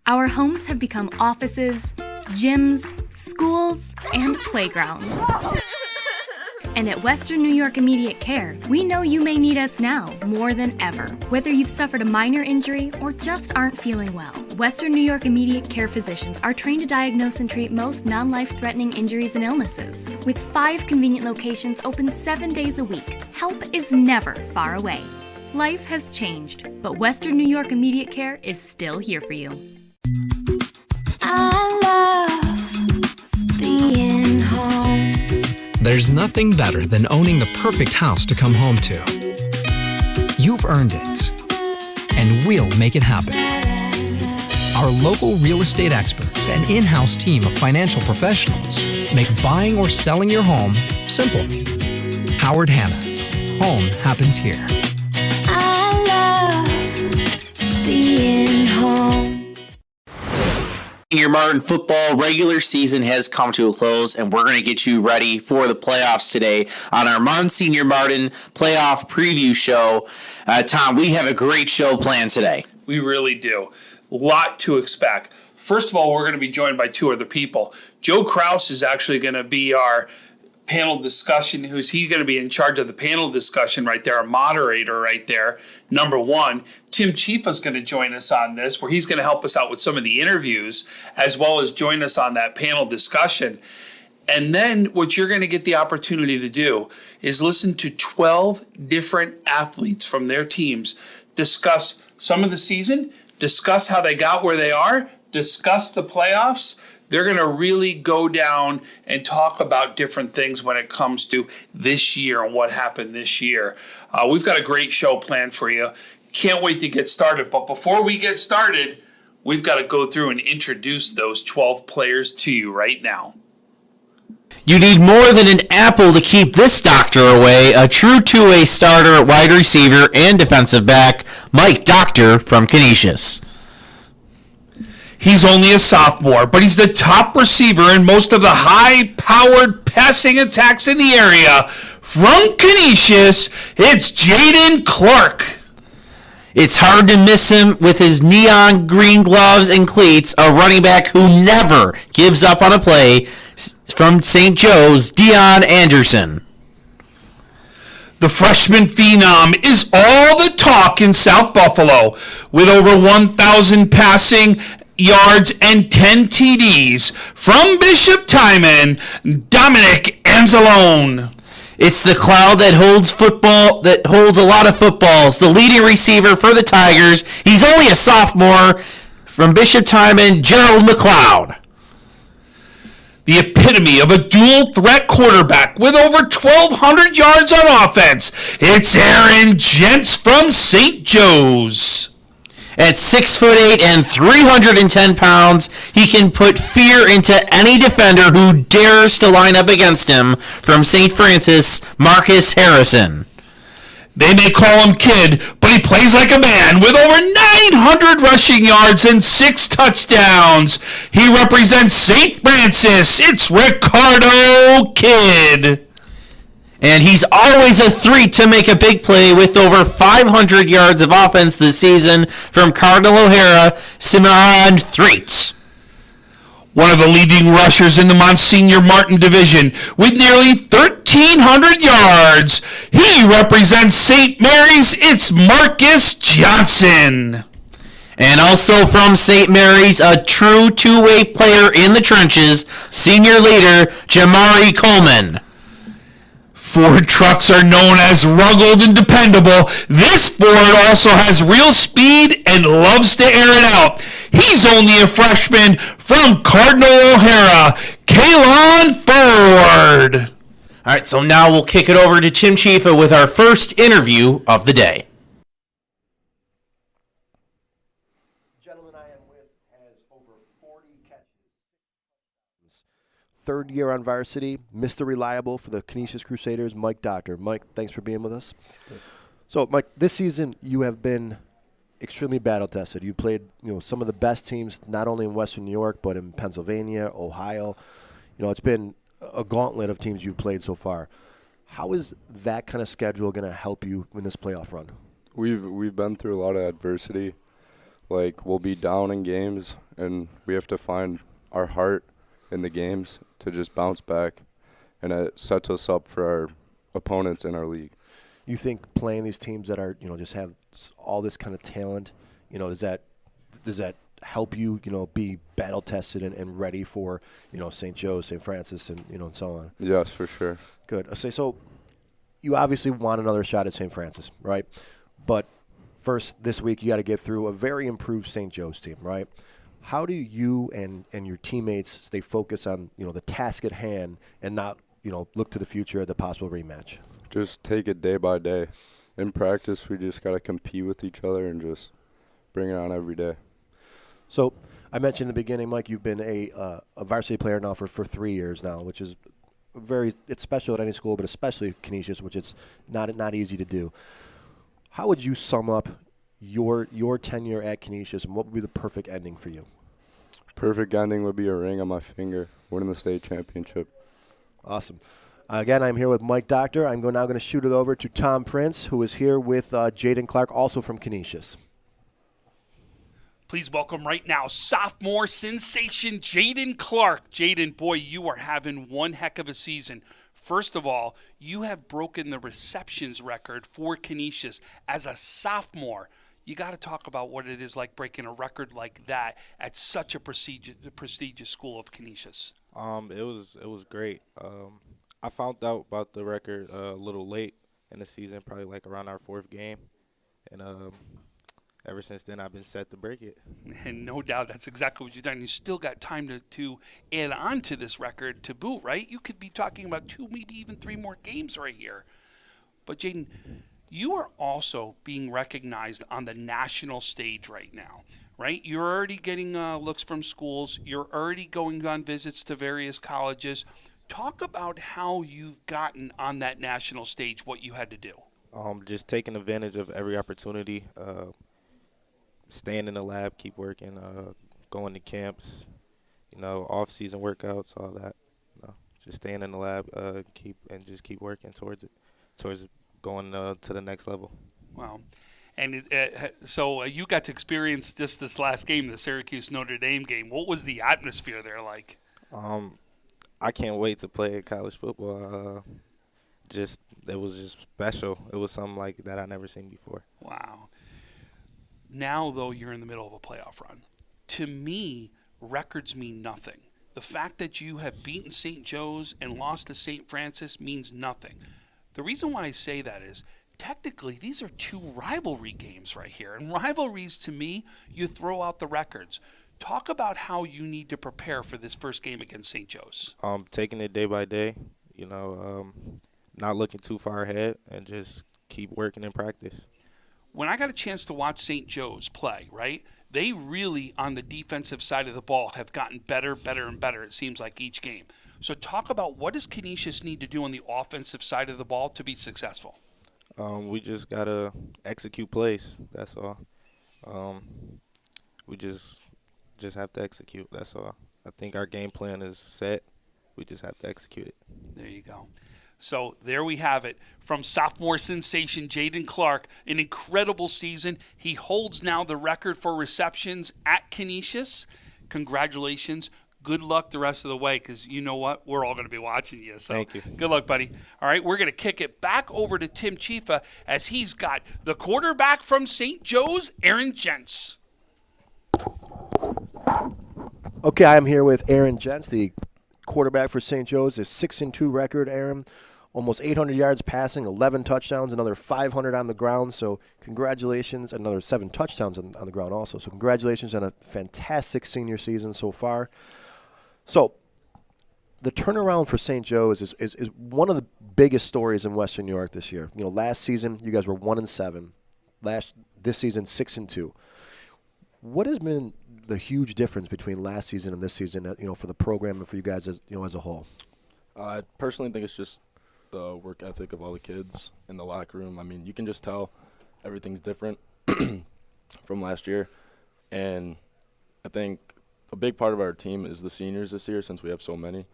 Our homes have become offices, gyms, schools, and playgrounds. And at Western New York Immediate Care, we know you may need us now more than ever. Whether you've suffered a minor injury or just aren't feeling well, Western New York Immediate Care physicians are trained to diagnose and treat most non-life-threatening injuries and illnesses. With 5 convenient locations open 7 days a week, help is never far away. Life has changed, but Western New York Immediate Care is still here for you. I love being home. There's nothing better than owning the perfect house to come home to. You've earned it, and we'll make it happen. Our local real estate experts and in-house team of financial professionals make buying or selling your home simple. Howard Hanna. Home happens here. I love being home. Your Martin football regular season has come to a close, and we're going to get you ready for the playoffs today on our Monsignor Martin playoff preview show. Tom, we have a great show planned today. We really do. A lot to expect. First of all, we're going to be joined by 2 other people. Joe Kraus is actually going to be our panel discussion. He's going to be in charge of the panel discussion right there, our moderator right there, number 1. Tim Chifa is going to join us on this, where he's going to help us out with some of the interviews, as well as join us on that panel discussion. And then what you're going to get the opportunity to do is listen to 12 different athletes from their teams discuss some of the season, discuss how they got where they are, discuss the playoffs. They're going to really go down and talk about different things when it comes to this year and what happened this year. We've got a great show planned for you. Can't wait to get started. But before we get started, we've got to go through and introduce those 12 players to you right now. You need more than an apple to keep this doctor away. A true two-way starter, wide receiver, and defensive back, Mike Doctor from Canisius. He's only a sophomore, but he's the top receiver in most of the high-powered passing attacks in the area. From Canisius, it's Jaden Clark. It's hard to miss him with his neon green gloves and cleats, a running back who never gives up on a play. From St. Joe's, Dion Anderson. The freshman phenom is all the talk in South Buffalo, with over 1,000 passing yards and 10 TDs. From Bishop Timon, Dominic Anzalone. It's the cloud that holds a lot of footballs. The leading receiver for the Tigers. He's only a sophomore. From Bishop Timon, Gerald McLeod. The epitome of a dual-threat quarterback with over 1,200 yards on offense. It's Aaron Gents from St. Joe's. At 6'8" and 310 pounds, he can put fear into any defender who dares to line up against him. From St. Francis, Marcus Harrison. They may call him Kid, but he plays like a man with over 900 rushing yards and 6 touchdowns. He represents St. Francis. It's Ricardo Kidd. And he's always a threat to make a big play with over 500 yards of offense this season. From Cardinal O'Hara, Cimarron Threat. One of the leading rushers in the Monsignor Martin division with nearly 1,300 yards. He represents St. Mary's. It's Marcus Johnson. And also from St. Mary's, a true two-way player in the trenches, senior leader Jamari Coleman. Ford trucks are known as rugged and dependable. This Ford also has real speed and loves to air it out. He's only a freshman. From Cardinal O'Hara, Kaylon Ford. All right, so now we'll kick it over to Tim Chifa with our first interview of the day. Gentleman I am with has over 40 catches. Third year on varsity, Mr. Reliable for the Canisius Crusaders, Mike Doctor. Mike, thanks for being with us. So, Mike, this season you have been extremely battle tested. You played, some of the best teams, not only in Western New York, but in Pennsylvania, Ohio. It's been a gauntlet of teams you've played so far. How is that kind of schedule going to help you in this playoff run? We've been through a lot of adversity Like, we'll be down in games, and we have to find our heart in the games to just bounce back, and it sets us up for our opponents in our league. You think playing these teams that are, just have all this kind of talent, does that help you, be battle tested and ready for, St. Joe's, St. Francis, and so on? Yes, for sure. Good. So you obviously want another shot at St. Francis, right? But first, this week, you got to get through a very improved St. Joe's team, right? How do you and your teammates stay focused on, the task at hand and not, look to the future at the possible rematch? Just take it day by day. In practice, we just got to compete with each other and just bring it on every day. So I mentioned in the beginning, Mike, you've been a varsity player now for 3 years now, which is it's special at any school, but especially Canisius, which it's not easy to do. How would you sum up your tenure at Canisius, and what would be the perfect ending for you? Perfect ending would be a ring on my finger, winning the state championship. Awesome. Again, I'm here with Mike Doctor. I'm now going to shoot it over to Tom Prince, who is here with Jaden Clark, also from Canisius. Please welcome right now sophomore sensation Jaden Clark. Jaden, boy, you are having one heck of a season. First of all, you have broken the receptions record for Canisius as a sophomore. You got to talk about what it is like breaking a record like that at such a prestigious school of Canisius. It was great. I found out about the record a little late in the season, probably like around our fourth game, and ever since then I've been set to break it. And no doubt that's exactly what you've done. You still got time to add on to this record to boot, right? You could be talking about 2, maybe even 3 more games right here. But Jaden, you are also being recognized on the national stage right now, right? You're already getting looks from schools. You're already going on visits to various colleges. Talk about how you've gotten on that national stage, what you had to do. Just taking advantage of every opportunity, staying in the lab, keep working, going to camps, off-season workouts, all that. Just staying in the lab, keep working towards going to the next level. Wow. And so you got to experience just this last game, the Syracuse-Notre Dame game. What was the atmosphere there like? I can't wait to play college football. It was just special. It was something like that I never seen before. Wow. Now, though, you're in the middle of a playoff run. To me, records mean nothing. The fact that you have beaten St. Joe's and lost to St. Francis means nothing. The reason why I say that is, technically, these are 2 rivalry games right here. And rivalries, to me, you throw out the records. Talk about how you need to prepare for this first game against St. Joe's. Taking it day by day, not looking too far ahead, and just keep working in practice. When I got a chance to watch St. Joe's play, right, they really, on the defensive side of the ball, have gotten better, and better, it seems like, each game. So talk about what does Canisius need to do on the offensive side of the ball to be successful? We just got to execute plays, that's all. We just have to execute, that's all. I think our game plan is set. We just have to execute it. There you go. So there we have it. From sophomore sensation Jaden Clark, an incredible season. He holds now the record for receptions at Canisius. Congratulations. Good luck the rest of the way, because you know what? We're all going to be watching you. So thank you. Good luck, buddy. All right, we're going to kick it back over to Tim Chifa as he's got the quarterback from St. Joe's, Aaron Gents. Okay, I'm here with Aaron Gents, the quarterback for St. Joe's, a 6-2 record, Aaron. Almost 800 yards passing, 11 touchdowns, another 500 on the ground. So congratulations, another 7 touchdowns on the ground also. So congratulations on a fantastic senior season so far. So the turnaround for St. Joe's is one of the biggest stories in Western New York this year. Last season you guys were 1-7. This season 6-2. What has been the huge difference between last season and this season, for the program and for you guys as a whole? I personally think it's just the work ethic of all the kids in the locker room. I mean, you can just tell everything's different from last year. And I think a big part of our team is the seniors this year, since we have so many.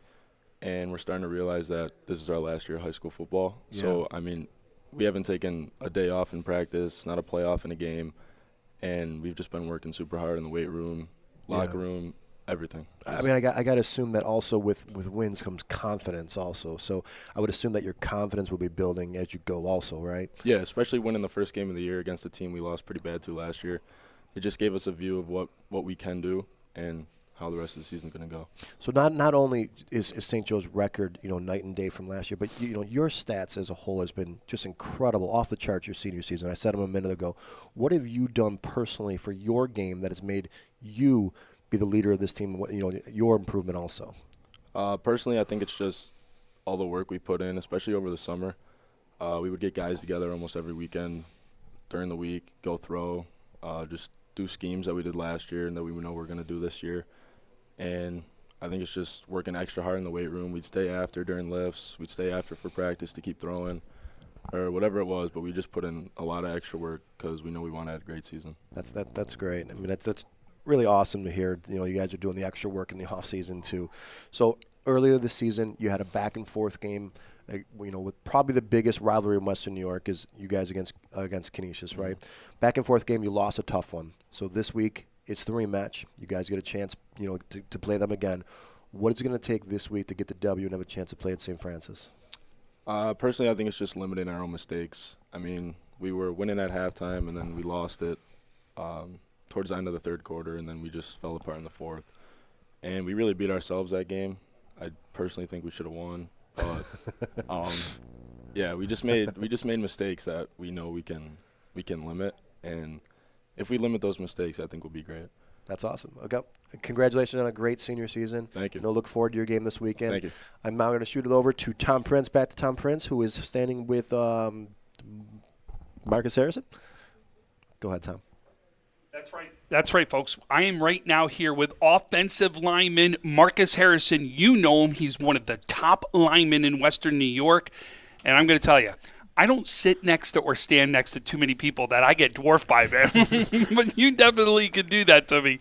And we're starting to realize that this is our last year of high school football. Yeah. So, I mean, we haven't taken a day off in practice, not a playoff in a game. and we've just been working super hard in the weight room, locker room, everything. I mean, I got to assume that also with wins comes confidence also. So I would assume that your confidence will be building as you go also, right? Yeah, especially winning the first game of the year against a team we lost pretty bad to last year. It just gave us a view of what we can do and how the rest of the season is going to go. So not only is St. Joe's record, night and day from last year, but your stats as a whole has been just incredible, off the charts your senior season. I said them a minute ago. What have you done personally for your game that has made you be the leader of this team? Your improvement also. Personally, I think it's just all the work we put in, especially over the summer. We would get guys together almost every weekend during the week, go throw, just do schemes that we did last year and that we know we're going to do this year. And I think it's just working extra hard in the weight room. We'd stay after during lifts. We'd stay after for practice to keep throwing or whatever it was. But we just put in a lot of extra work because we know we want to have a great season. That's great. I mean, that's really awesome to hear. You guys are doing the extra work in the off season too. So earlier this season, you had a back and forth game. With probably the biggest rivalry in Western New York is you guys against Canisius, right? Back and forth game, you lost a tough one. So this week, it's the rematch. You guys get a chance, to play them again. What is it going to take this week to get the W and have a chance to play at St. Francis? Personally, I think it's just limiting our own mistakes. I mean, we were winning at halftime, and then we lost it towards the end of the third quarter, and then we just fell apart in the fourth. And we really beat ourselves that game. I personally think we should have won. But yeah, we just made mistakes that we know we can limit, and if we limit those mistakes, I think we'll be great. That's awesome. Okay, congratulations on a great senior season. Thank you. Look forward to your game this weekend. Thank you. I'm now going to shoot it over to Tom Prince. Back to Tom Prince, who is standing with Marcus Harrison. Go ahead, Tom. That's right, folks. I am right now here with offensive lineman Marcus Harrison. You know him. He's one of the top linemen in Western New York. And I'm going to tell you, I don't sit next to or stand next to too many people that I get dwarfed by them. But you definitely could do that to me.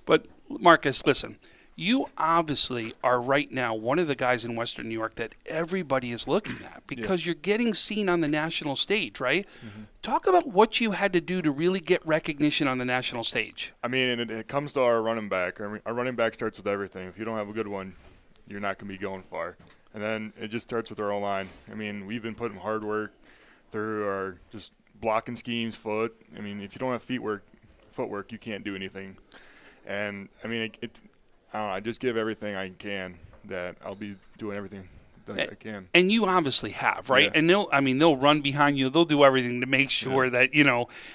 But, Marcus, listen. You obviously are right now one of the guys in Western New York that everybody is looking at because you're getting seen on the national stage, right? Mm-hmm. Talk about what you had to do to really get recognition on the national stage. I mean, and it comes to our running back. I mean, our running back starts with everything. If you don't have a good one, you're not going to be going far. And then it just starts with our O-line. I mean, we've been putting hard work through our just blocking schemes, foot. I mean, if you don't have footwork, you can't do anything. And, I mean, I just give everything I can, that I'll be doing everything that I can. And you obviously have, right? Yeah. And they'll run behind you. They'll do everything to make sure that,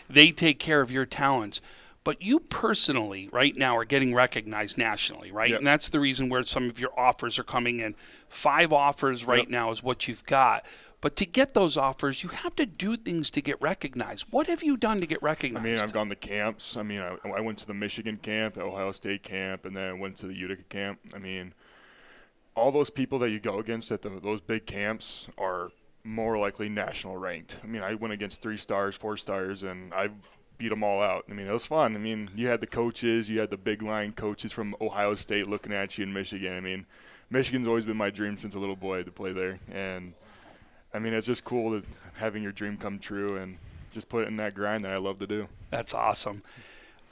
they take care of your talents. But you personally right now are getting recognized nationally, right? Yep. And that's the reason where some of your offers are coming in. 5 offers right now is what you've got. But to get those offers, you have to do things to get recognized. What have you done to get recognized? I mean, I've gone to camps. I mean, I went to the Michigan camp, Ohio State camp, and then I went to the Utica camp. I mean, all those people that you go against at those big camps are more likely national ranked. I mean, I went against 3 stars, 4 stars, and I beat them all out. I mean, it was fun. I mean, you had the coaches, you had the big line coaches from Ohio State looking at you in Michigan. I mean, Michigan's always been my dream since a little boy to play there. And I mean, it's just cool having your dream come true and just put it in that grind that I love to do. That's awesome.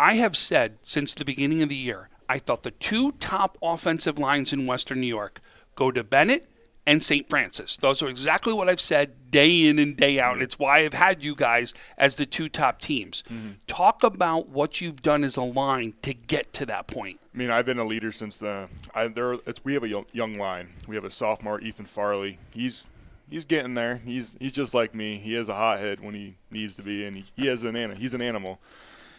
I have said since the beginning of the year, I thought the 2 top offensive lines in Western New York go to Bennett and St. Francis. Those are exactly what I've said day in and day out. It's why I've had you guys as the 2 top teams. Mm-hmm. Talk about what you've done as a line to get to that point. I mean, I've been a leader since we have a young line. We have a sophomore, Ethan Farley. He's getting there. He's just like me. He has a hothead when he needs to be, and he's an animal.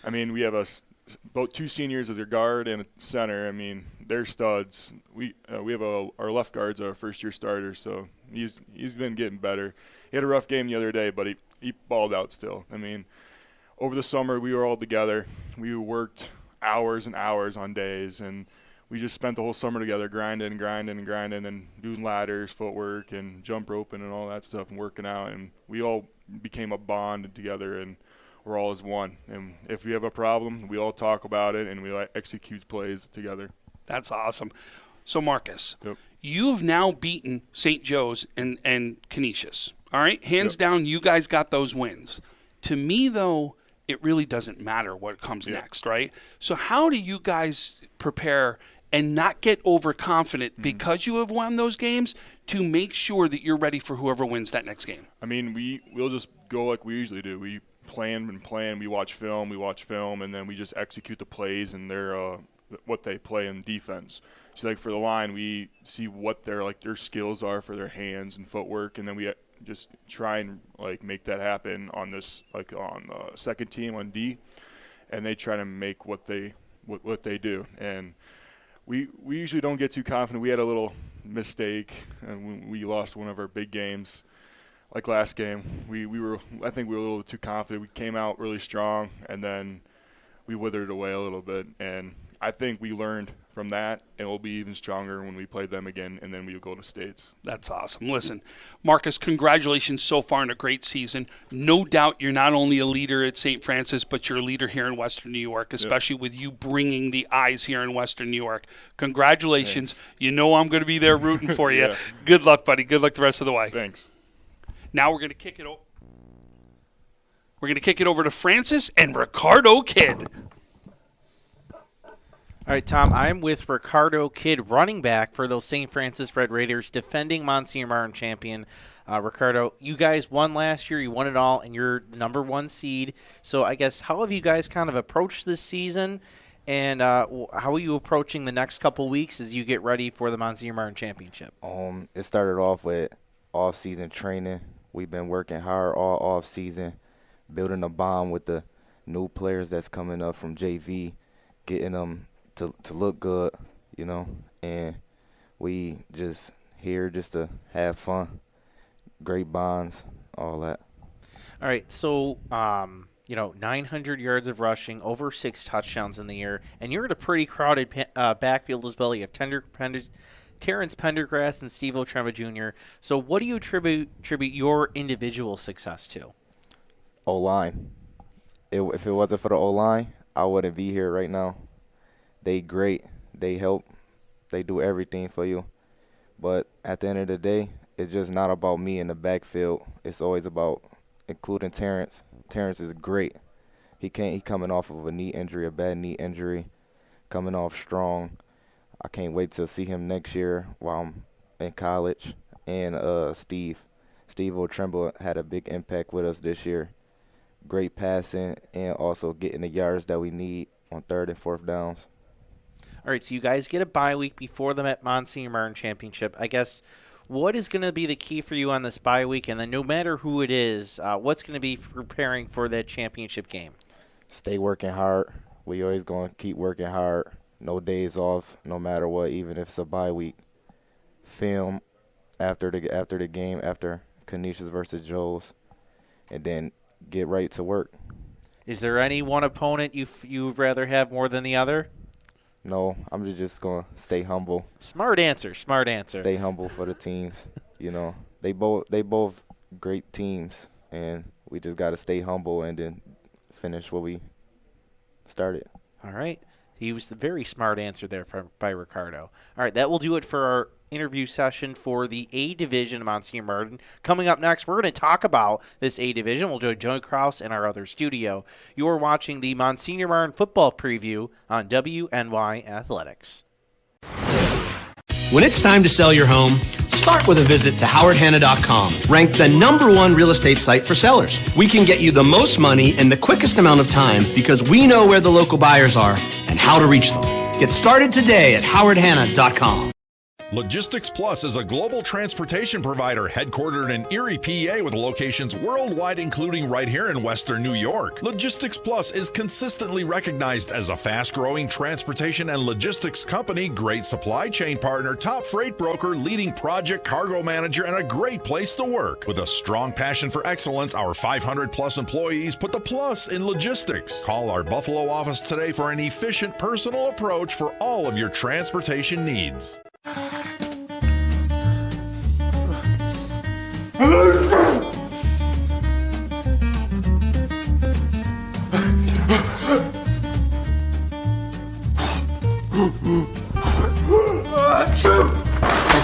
I mean, we have about 2 seniors as a guard and a center. I mean, they're studs. We have our left guard's our first-year starter, so he's been getting better. He had a rough game the other day, but he balled out still. I mean, over the summer we were all together. We worked hours and hours on days, and we just spent the whole summer together grinding and doing ladders, footwork, and jump roping and all that stuff and working out. And we all became a bond together, and we're all as one. And if we have a problem, we all talk about it, and we execute plays together. That's awesome. So, Marcus, you've now beaten St. Joe's and Canisius. All right? Hands down, you guys got those wins. To me, though, it really doesn't matter what comes next, right? So how do you guys prepare and not get overconfident because you have won those games to make sure that you're ready for whoever wins that next game? I mean, we'll just go like we usually do. We plan, we watch film, and then we just execute the plays and their what they play in defense. So like for the line, we see what their skills are for their hands and footwork, and then we just try and like make that happen on this on the second team on D, and they try to make what they do. And we usually don't get too confident. We had a little mistake, and we lost one of our big games. Like last game, I think we were a little too confident. We came out really strong, and then we withered away a little bit. And I think we learned from that, and we'll be even stronger when we play them again, and then we'll go to states. That's awesome. Listen, Marcus, congratulations so far on a great season. No doubt you're not only a leader at St. Francis, but you're a leader here in Western New York, especially with you bringing the eyes here in Western New York. Congratulations. Thanks. You know I'm going to be there rooting for you. Good luck, buddy. Good luck the rest of the way. Thanks. Now we're going to kick it over. We're going to kick it over to Francis and Ricardo Kidd. All right, Tom, I'm with Ricardo Kidd, running back for those St. Francis Red Raiders, defending Monsignor Martin champion. Ricardo, you guys won last year. You won it all, and you're the number 1 seed. So I guess how have you guys kind of approached this season, and how are you approaching the next couple weeks as you get ready for the Monsignor Martin championship? It started off with off-season training. We've been working hard all off-season, building a bond with the new players that's coming up from JV, getting them to look good, and we just here just to have fun, great bonds, all that. All right, so 900 yards of rushing, over 6 touchdowns in the year, and you're at a pretty crowded backfield as well. You have Terrence Pendergrass and Steve Otremba Jr. So what do you attribute your individual success to? O-line. If it wasn't for the O-line, I wouldn't be here right now. They great. They help. They do everything for you. But at the end of the day, it's just not about me in the backfield. It's always about including Terrence. Terrence is great. He coming off of a bad knee injury, coming off strong. I can't wait to see him next year while I'm in college. And Steve Otremba had a big impact with us this year. Great passing and also getting the yards that we need on 3rd and 4th downs. All right, so you guys get a bye week before the Monsignor Martin Championship. I guess what is going to be the key for you on this bye week? And then no matter who it is, what's going to be preparing for that championship game? Stay working hard. We always going to keep working hard. No days off, no matter what, even if it's a bye week. Film after the game, after Canisius versus Joe's, and then get right to work. Is there any one opponent you'd rather have more than the other? No, I'm just going to stay humble. Smart answer. Stay humble for the teams. They both great teams, and we just got to stay humble and then finish what we started. All right. He was the very smart answer there by Ricardo. All right, that will do it for our interview session for the A Division of Monsignor Martin. Coming up next, we're going to talk about this A Division. We'll join Joe Kraus in our other studio. You are watching the Monsignor Martin football preview on WNY Athletics. When it's time to sell your home, start with a visit to howardhanna.com, ranked the #1 real estate site for sellers. We can get you the most money in the quickest amount of time because we know where the local buyers are and how to reach them. Get started today at howardhanna.com. Logistics Plus is a global transportation provider headquartered in Erie, PA, with locations worldwide, including right here in Western New York. Logistics Plus is consistently recognized as a fast-growing transportation and logistics company, great supply chain partner, top freight broker, leading project cargo manager, and a great place to work. With a strong passion for excellence, our 500-plus employees put the plus in logistics. Call our Buffalo office today for an efficient, personal approach for all of your transportation needs.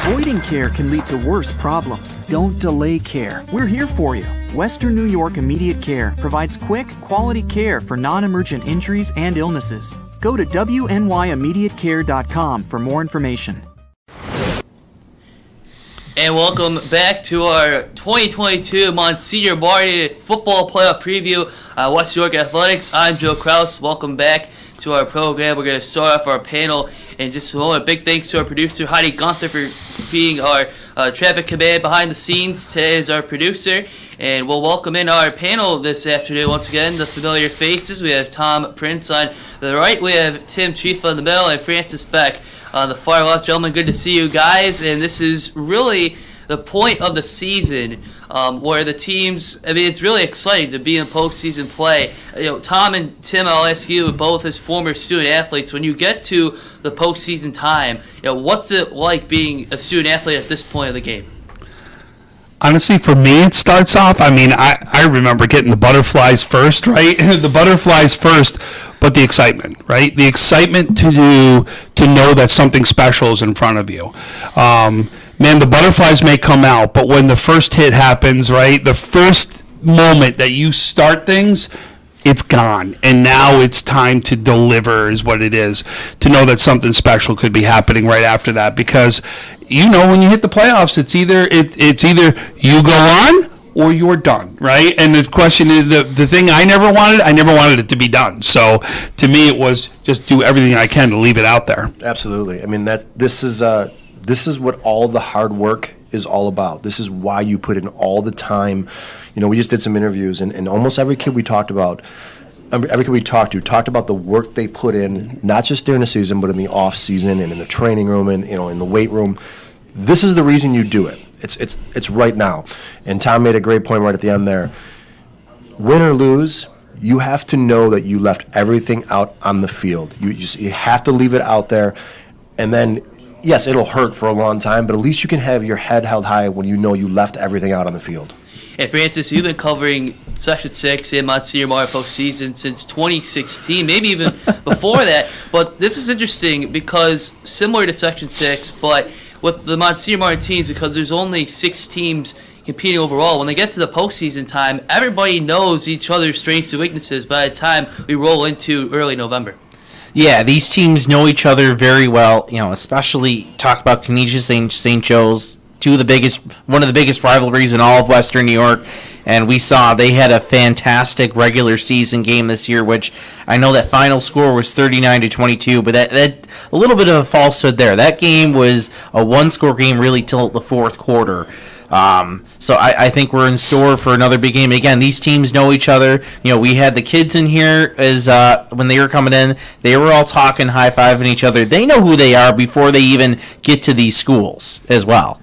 Avoiding care can lead to worse problems. Don't delay care. We're here for you. Western New York Immediate Care provides quick, quality care for non-emergent injuries and illnesses. Go to WNYImmediatecare.com for more information. And welcome back to our 2022 Monsignor Martin Football Playoff Preview, West York Athletics. I'm Joe Kraus. Welcome back to our program. We're going to start off our panel in just a moment. Big thanks to our producer, Heidi Gunther, for being our traffic command behind the scenes. Today is our producer. And we'll welcome in our panel this afternoon once again, the familiar faces. We have Tom Prince on the right. We have Tim Chifa in the middle and Francis Beck on the far left. Gentlemen, good to see you guys. And this is really the point of the season where the teams, I mean, it's really exciting to be in postseason play. You know, Tom and Tim, I'll ask you, both as former student athletes, when you get to the postseason time, you know, what's it like being a student athlete at this point of the game? Honestly, for me, it starts off, I mean, I remember getting the butterflies first, right? The butterflies first, but the excitement, right? The excitement to know that something special is in front of you. Man, the butterflies may come out, but when the first hit happens, right, the first moment that you start things, it's gone. And now it's time to deliver is what it is, to know that something special could be happening right after that. Because, you know, when you hit the playoffs, it's either you go on or you're done, right? And the question is, the thing I never wanted it to be done. So to me, it was just do everything I can to leave it out there. Absolutely. I mean, this is what all the hard work is all about. This is why you put in all the time. You know, we just did some interviews, and almost every kid we talked to talked about the work they put in, not just during the season, but in the off season and in the training room and, you know, in the weight room. This is the reason you do it. It's right now. And Tom made a great point right at the end there. Win or lose, you have to know that you left everything out on the field. You have to leave it out there, and then, yes, it'll hurt for a long time, but at least you can have your head held high when you know you left everything out on the field. And Francis, you've been covering Section 6 in Monsignor Martin postseason since 2016, maybe even before that. But this is interesting because similar to Section 6, but with the Monsignor Martin teams, because there's only 6 teams competing overall, when they get to the postseason time, everybody knows each other's strengths and weaknesses by the time we roll into early November. Yeah, these teams know each other very well. You know, especially talk about Canisius and St. Joe's, one of the biggest rivalries in all of Western New York. And we saw they had a fantastic regular season game this year, which I know that final score was 39-22, but that a little bit of a falsehood there. That game was a one-score game really till the fourth quarter. So I think we're in store for another big game. Again, these teams know each other. You know, we had the kids in here as when they were coming in. They were all talking, high-fiving each other. They know who they are before they even get to these schools as well.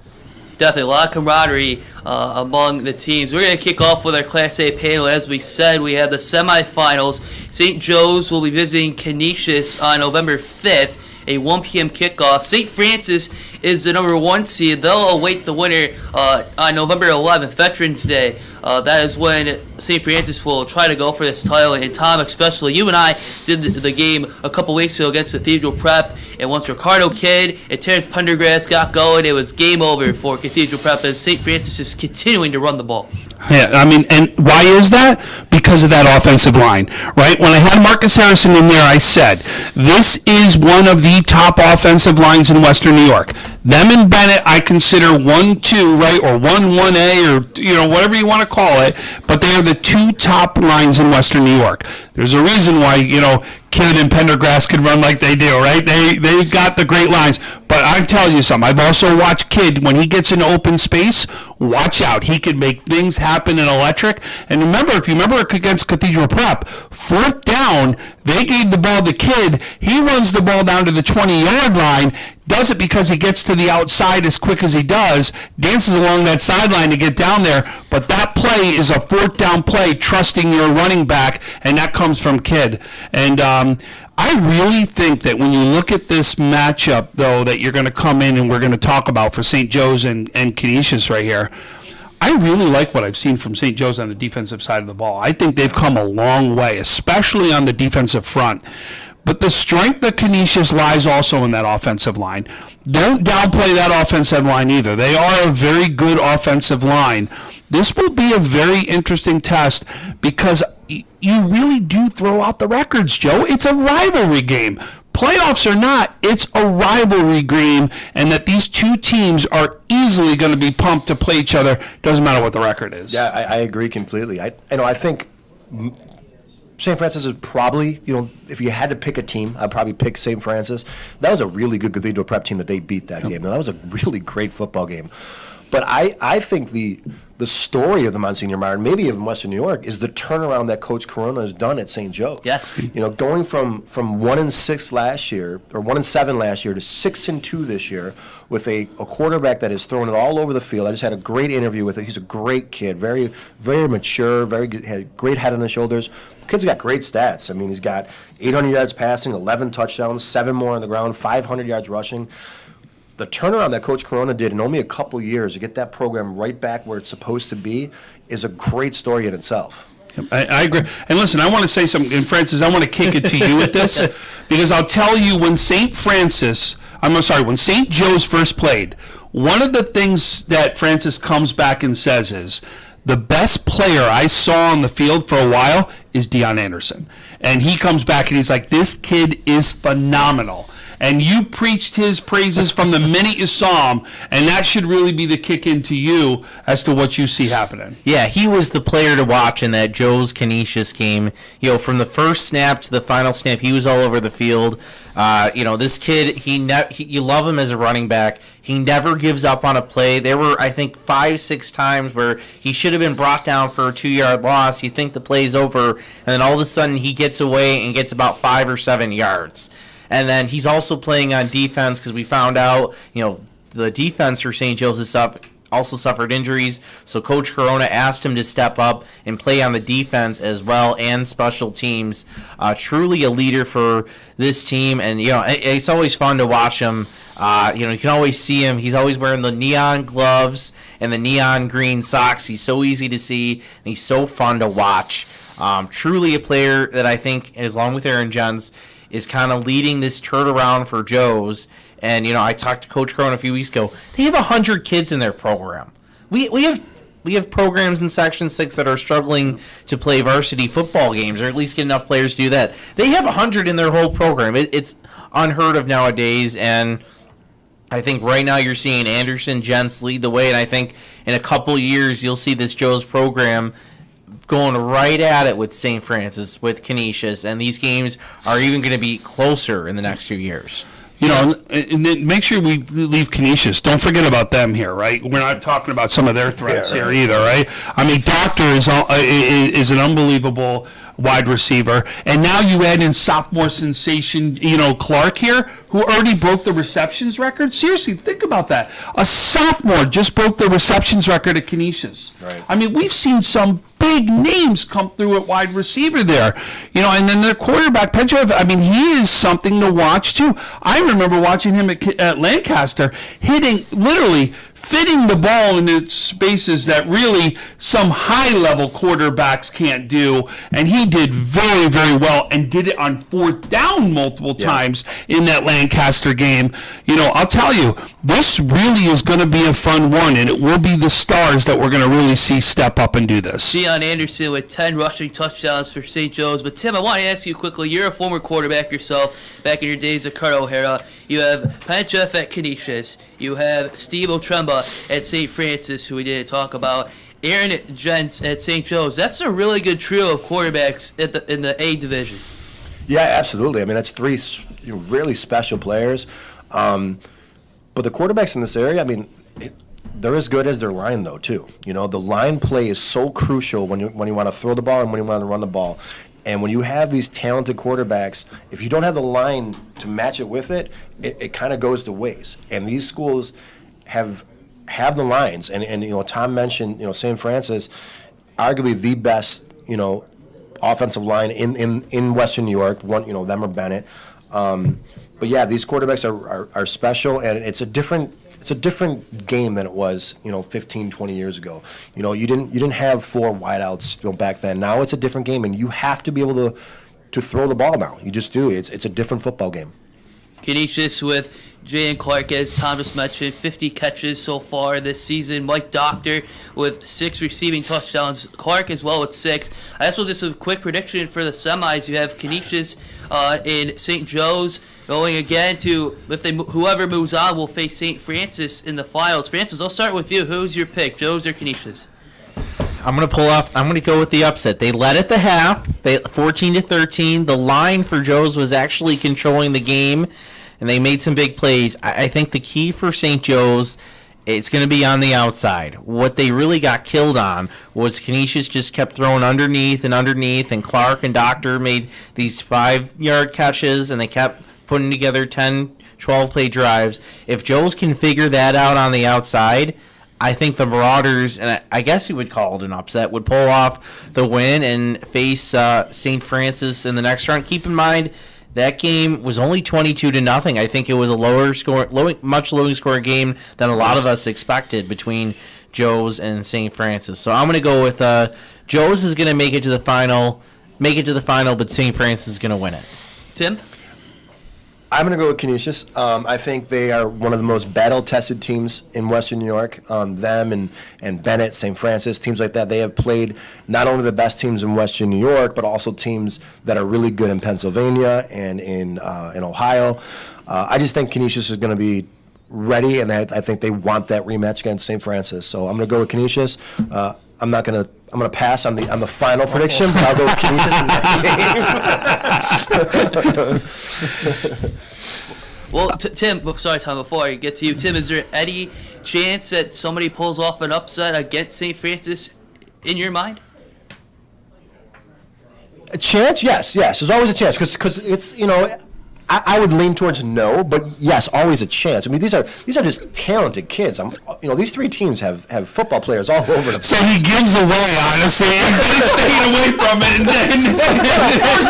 Definitely a lot of camaraderie among the teams. We're going to kick off with our Class A panel. As we said, we have the semifinals. St. Joe's will be visiting Canisius on November 5th. A 1 p.m. kickoff. St. Francis is the number 1 seed. They'll await the winner on November 11th, Veterans Day. That is when St. Francis will try to go for this title. And Tom, especially, you and I did the game a couple weeks ago against Cathedral Prep. And once Ricardo Kidd and Terrence Pendergrass got going, it was game over for Cathedral Prep as St. Francis is continuing to run the ball. Yeah, I mean, and why is that? Because of that offensive line, right? When I had Marcus Harrison in there, I said, this is one of the top offensive lines in Western New York. Them and Bennett, I consider 1-2, right, or 1-1A, or, you know, whatever you want to call it, but they are the 2 top lines in Western New York. There's a reason why, you know, Kidd and Pendergrass can run like they do, right? They've got the great lines. But I'm telling you something. I've also watched Kidd, when he gets in open space, watch out. He can make things happen in electric. And remember, if you remember against Cathedral Prep, 4th down, they gave the ball to Kidd. He runs the ball down to the 20-yard line, does it because he gets to the outside as quick as he does, dances along that sideline to get down there. But that play is a 4th down play, trusting your running back, and that comes from Kidd. And I really think that when you look at this matchup, though, that you're going to come in and we're going to talk about for St. Joe's and Canisius right here, I really like what I've seen from St. Joe's on the defensive side of the ball. I think they've come a long way, especially on the defensive front. But the strength of Canisius lies also in that offensive line. Don't downplay that offensive line either. They are a very good offensive line. this will be a very interesting test because you really do throw out the records, Joe. It's a rivalry game. Playoffs or not, it's a rivalry game, and that these two teams are easily going to be pumped to play each other. Doesn't matter what the record is. Yeah, I agree completely. I think St. Francis is probably, if you had to pick a team, I'd probably pick St. Francis. That was a really good Cathedral Prep team that they beat that game. That was a really great football game. But I think the story of the Monsignor Martin, maybe even Western New York, is the turnaround that Coach Corona has done at St. Joe's. Yes. Going from 1-6 last year, or 1-7 last year, to 6-2 this year, with a quarterback that is throwing it all over the field. I just had a great interview with him. He's a great kid, very, very mature, very good, had great head on his shoulders. Kid's got great stats. I mean, he's got 800 yards passing, 11 touchdowns, 7 more on the ground, 500 yards rushing. The turnaround that Coach Corona did in only a couple years to get that program right back where it's supposed to be is a great story in itself. I agree. And listen, I want to say something, and Francis, I want to kick it to you with this, because I'll tell you, when St. Joe's first played, one of the things that Francis comes back and says is, the best player I saw on the field for a while is Deion Anderson. And he comes back and he's like, this kid is phenomenal. And you preached his praises from the minute you saw him, and that should really be the kick into you as to what you see happening. Yeah, he was the player to watch in that Joe's Canisius game. From the first snap to the final snap, he was all over the field. This kid, you love him as a running back. He never gives up on a play. There were, I think, 5-6 times where he should have been brought down for a 2-yard loss. You think the play's over, and then all of a sudden he gets away and gets about 5 or 7 yards. And then he's also playing on defense, because we found out, the defense for St. Joe's also suffered injuries. So Coach Corona asked him to step up and play on the defense as well, and special teams. Truly a leader for this team. And, it's always fun to watch him. You can always see him. He's always wearing the neon gloves and the neon green socks. He's so easy to see, and he's so fun to watch. Truly a player that I think, along with Aaron Jens, is kind of leading this turnaround for Joe's. And, I talked to Coach Corona a few weeks ago. They have 100 kids in their program. We have programs in Section 6 that are struggling to play varsity football games, or at least get enough players to do that. They have 100 in their whole program. It's unheard of nowadays, and I think right now you're seeing Anderson, Jens lead the way, and I think in a couple years you'll see this Joe's program going right at it with St. Francis, with Canisius, and these games are even going to be closer in the next few years. And then make sure we leave Canisius. Don't forget about them here, right? We're not talking about some of their threats here either, right? I mean, Doctor is an unbelievable wide receiver, and now you add in sophomore sensation, Clark here, who already broke the receptions record. Seriously, think about that. A sophomore just broke the receptions record at Canisius. Right. I mean, we've seen some big names come through at wide receiver there, and then their quarterback, Petrov, I mean, he is something to watch too. I remember watching him at Lancaster, fitting the ball into spaces that really some high-level quarterbacks can't do, and he did very, very well, and did it on 4th down multiple times in that Lancaster game. I'll tell you, this really is going to be a fun one, and it will be the stars that we're going to really see step up and do this. Deion Anderson with 10 rushing touchdowns for St. Joe's. But Tim, I want to ask you quickly, you're a former quarterback yourself back in your days at Carter O'Hara. You have Penchef at Canisius. You have Steve Otremba at St. Francis, who we didn't talk about. Aaron Jens at St. Joe's. That's a really good trio of quarterbacks in the A division. Yeah, absolutely. I mean, that's 3 really special players. But the quarterbacks in this area, I mean, they're as good as their line, though, too. The line play is so crucial when you want to throw the ball and when you want to run the ball. And when you have these talented quarterbacks, if you don't have the line to match it with it, it kind of goes to waste. And these schools have the lines. And Tom mentioned, St. Francis, arguably the best, offensive line in Western New York. Them or Bennett. But yeah, these quarterbacks are special, and it's a different game than it was, 15, 20 years ago. You didn't have 4 wideouts back then. Now it's a different game, and you have to be able to throw the ball now. You just do. It's a different football game. Canisius with Jay and Clark, as Tom just mentioned, 50 catches so far this season. Mike Doctor with 6 receiving touchdowns. Clark as well with 6. Also, just a quick prediction for the semis. You have Canisius in St. Joe's going again to, whoever moves on will face St. Francis in the finals. Francis, I'll start with you. Who's your pick, Joe's or Canisius? I'm going to go with the upset. They led at the half, 14-13. The line for Joe's was actually controlling the game, and they made some big plays. I think the key for St. Joe's, it's going to be on the outside. What they really got killed on was Canisius just kept throwing underneath, and Clark and Doctor made these 5-yard catches, and they kept putting together 10, 12-play drives. If Joe's can figure that out on the outside, I think the Marauders, and I guess you would call it an upset, would pull off the win and face St. Francis in the next round. Keep in mind, that game was only 22-0. I think it was a much lower scoring game than a lot of us expected between Joe's and St. Francis. So I'm going to go with Joe's is going to make it to the final, but St. Francis is going to win it. Tim? I'm going to go with Canisius. I think they are one of the most battle-tested teams in Western New York. Them and Bennett, St. Francis, teams like that, they have played not only the best teams in Western New York, but also teams that are really good in Pennsylvania and in Ohio. I just think Canisius is going to be ready, and I think they want that rematch against St. Francis. So I'm going to go with Canisius. I'm going to pass on the final prediction, but I'll go with Canisius in that game. Well, Tim, sorry, Tom, before I get to you, Tim, is there any chance that somebody pulls off an upset against St. Francis in your mind? A chance? Yes. There's always a chance because it's, I would lean towards no, but yes, always a chance. I mean, these are just talented kids. These 3 teams have football players all over the place. So he gives away, honestly. He's staying away from it, and then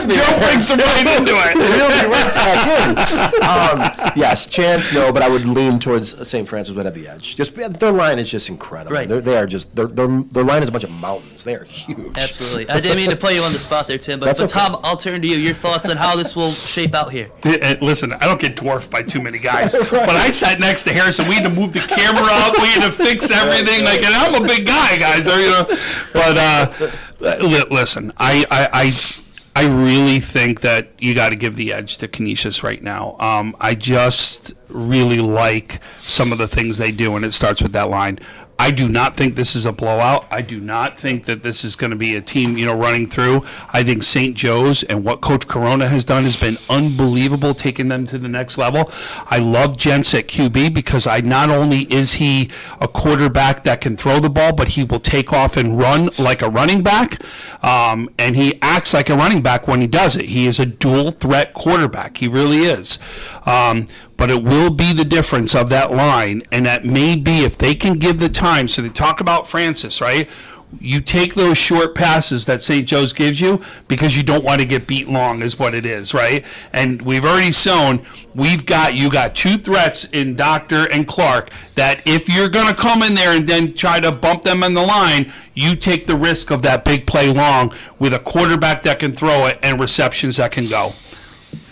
Joe brings him right into it. Really right back in. Yes, chance, no, but I would lean towards St. Francis would have the edge. Just their line is just incredible. Right. Their line is a bunch of mountains. They are huge. Absolutely. I didn't mean to put you on the spot there, Tim, but Tom, I'll turn to you. Your thoughts on how this will shape out here? Listen, I don't get dwarfed by too many guys, but I sat next to Harrison. We had to move the camera up. We had to fix everything. And I'm a big guy, guys. But listen, I really think that you got to give the edge to Canisius right now. I just really like some of the things they do, and it starts with that line. I do not think this is a blowout. I do not think that this is going to be a team, running through. I think St. Joe's and what Coach Corona has done has been unbelievable, taking them to the next level. I love Gents at QB because not only is he a quarterback that can throw the ball, but he will take off and run like a running back, and he acts like a running back when he does it. He is a dual-threat quarterback. He really is. But it will be the difference of that line, and that may be if they can give the time. So they talk about Francis, right? You take those short passes that St. Joe's gives you because you don't want to get beat long is what it is, right? And we've already shown you got 2 threats in Doctor and Clark that if you're going to come in there and then try to bump them on the line, you take the risk of that big play long with a quarterback that can throw it and receptions that can go.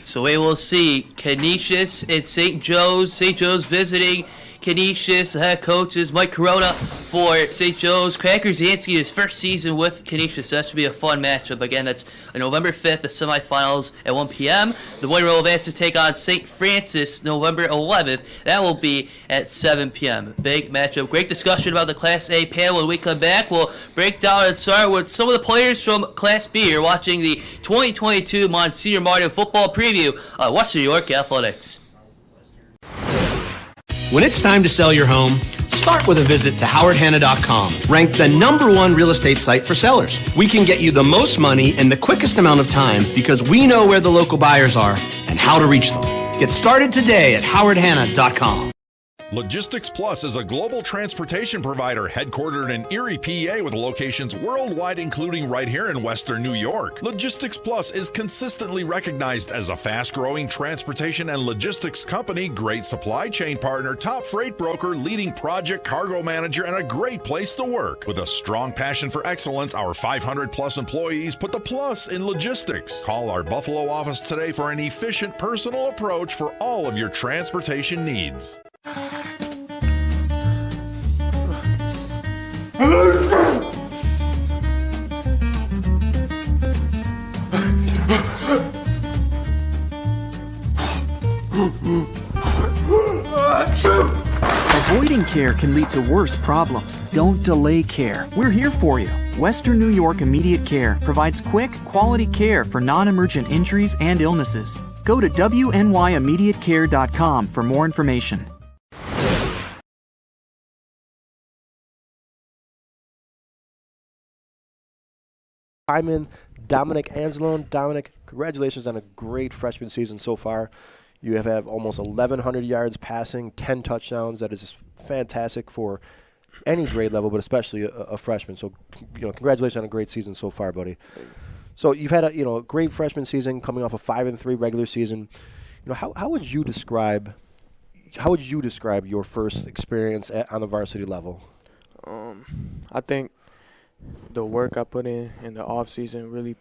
So we will see Canisius at St. Joe's. St. Joe's visiting Canisius. The head coach is Mike Corona for St. Joe's. Cracker Zansky, his first season with Canisius. That should be a fun matchup. Again, that's November 5th, the semifinals at 1 p.m. The winner will advance to take on St. Francis November 11th. That will be at 7 p.m. Big matchup. Great discussion about the Class A panel. When we come back, we'll break down and start with some of the players from Class B. You're watching the 2022 Monsignor Martin football preview on Western New York Athletics. When it's time to sell your home, start with a visit to howardhanna.com, ranked the #1 real estate site for sellers. We can get you the most money in the quickest amount of time because we know where the local buyers are and how to reach them. Get started today at howardhanna.com. Logistics Plus is a global transportation provider headquartered in Erie, PA with locations worldwide, including right here in Western New York. Logistics Plus is consistently recognized as a fast-growing transportation and logistics company, great supply chain partner, top freight broker, leading project cargo manager, and a great place to work. With a strong passion for excellence, our 500-plus employees put the plus in logistics. Call our Buffalo office today for an efficient, personal approach for all of your transportation needs. Avoiding care can lead to worse problems. Don't delay care. We're here for you. Western New York Immediate Care provides quick, quality care for non-emergent injuries and illnesses. Go to WNYImmediatecare.com for more information. Hyman, Dominic Anzalone. Dominic, congratulations on a great freshman season so far. You have had almost 1,100 yards passing, 10 touchdowns. That is just fantastic for any grade level, but especially a freshman. So, congratulations on a great season so far, buddy. So you've had a great freshman season, coming off a 5-3 regular season. How would you describe your first experience on the varsity level? I think the work I put in the off season really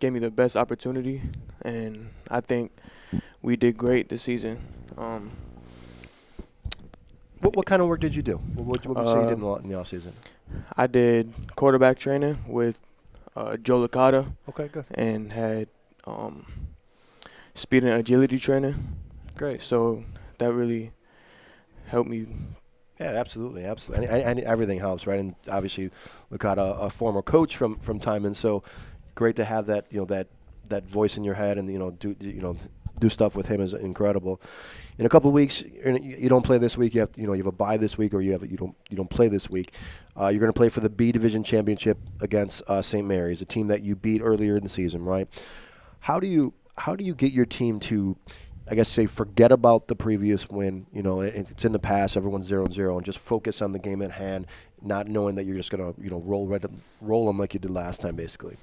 gave me the best opportunity, and I think we did great this season. What kind of work did you do? What would you say you did in the off season? I did quarterback training with Joe Licata. Okay, good. And had speed and agility training. Great. So that really helped me. Yeah, absolutely. And everything helps, right? And obviously, Licata, a former coach from Timon, so great to have that that voice in your head, and do stuff with him is incredible. In a couple of weeks, you don't play this week. You have a bye this week, or you don't play this week. You're going to play for the B Division Championship against St. Mary's, a team that you beat earlier in the season, right? How do you get your team to, I guess, say forget about the previous win? It's in the past. Everyone's 0-0, and just focus on the game at hand, not knowing that you're just going to roll them like you did last time, basically.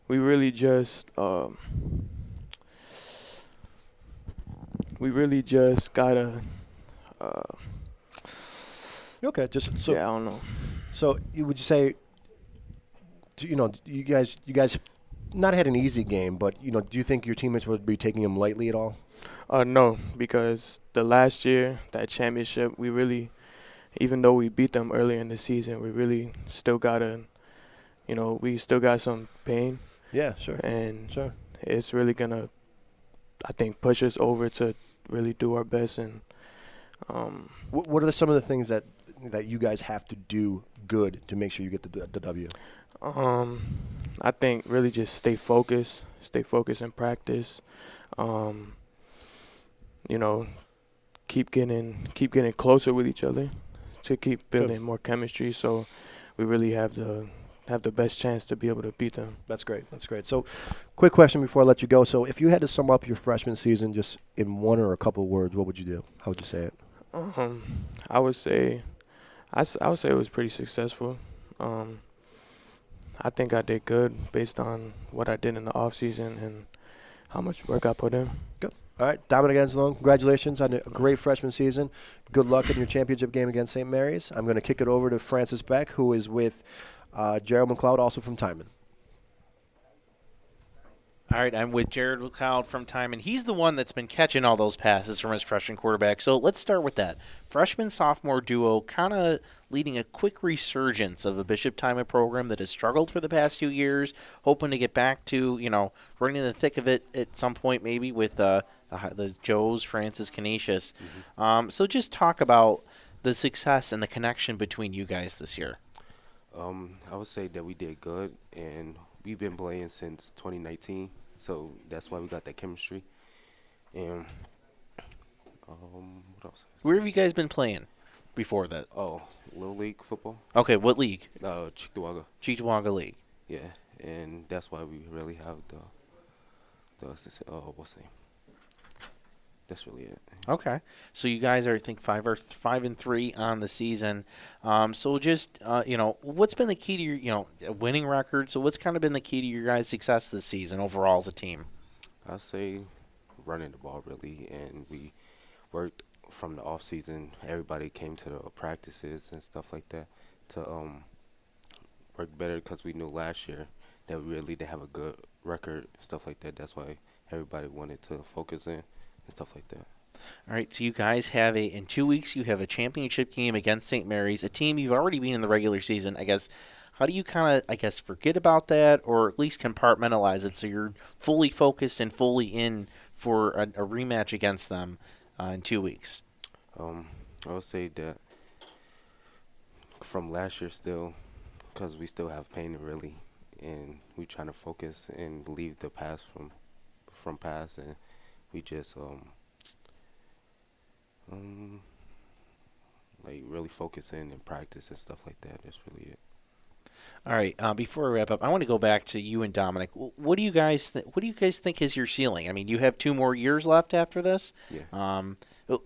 We really just gotta. Okay, I don't know. So would you say, you guys not had an easy game, but do you think your teammates would be taking them lightly at all? No, because the last year, that championship, we really, even though we beat them earlier in the season, we really still gotta, we still got some pain. Yeah, sure. And sure, it's really gonna, I think, push us over to really do our best. And what are some of the things that you guys have to do good to make sure you get the W? I think really just stay focused in practice. Keep getting closer with each other to keep building more chemistry. So we really have the best chance to be able to beat them. That's great. So, quick question before I let you go. So, if you had to sum up your freshman season just in one or a couple of words, what would you do? How would you say it? I would say it was pretty successful. I think I did good based on what I did in the off season and how much work I put in. Good. All right, Dominic Anzalone, congratulations on a great freshman season. Good luck in your championship game against St. Mary's. I'm going to kick it over to Francis Beck, who is with Gerald McLeod, also from Timon. All right, I'm with Jared McLeod from Timon. He's the one that's been catching all those passes from his freshman quarterback. So let's start with that. Freshman-sophomore duo kind of leading a quick resurgence of a Bishop Timon program that has struggled for the past few years, hoping to get back to, running in the thick of it at some point maybe with the Joes, Francis, Canisius. Mm-hmm. So just talk about the success and the connection between you guys this year. I would say that we did good, and we've been playing since 2019, so that's why we got that chemistry. And what else? Where have you guys been playing before that? Oh, Little League football. Okay, what league? Cheektowaga. Cheektowaga League. Yeah, and that's why we really have the what's the name? that's really it. Okay, so you guys are, I think, 5-3 on the season. So just what's been the key to your winning record? So what's kind of been the key to your guys' success this season overall as a team? I'll say running the ball really, and we worked from the off season. Everybody came to the practices and stuff like that to work better because we knew last year that we really didn't have a good record, stuff like that. That's why everybody wanted to focus in and stuff like that. All right, so you guys have in 2 weeks you have a championship game against St. Mary's, a team you've already been in the regular season. I guess, how do you kind of, forget about that or at least compartmentalize it so you're fully focused and fully in for a rematch against them in 2 weeks? I would say that from last year still, because we still have pain really, and we trying to focus and leave the past from past, and we just like really focus in and practice and stuff like that. That's really it. All right. Before we wrap up, I want to go back to you and Dominic. What do you guys think is your ceiling? I mean, you have 2 more years left after this. Yeah.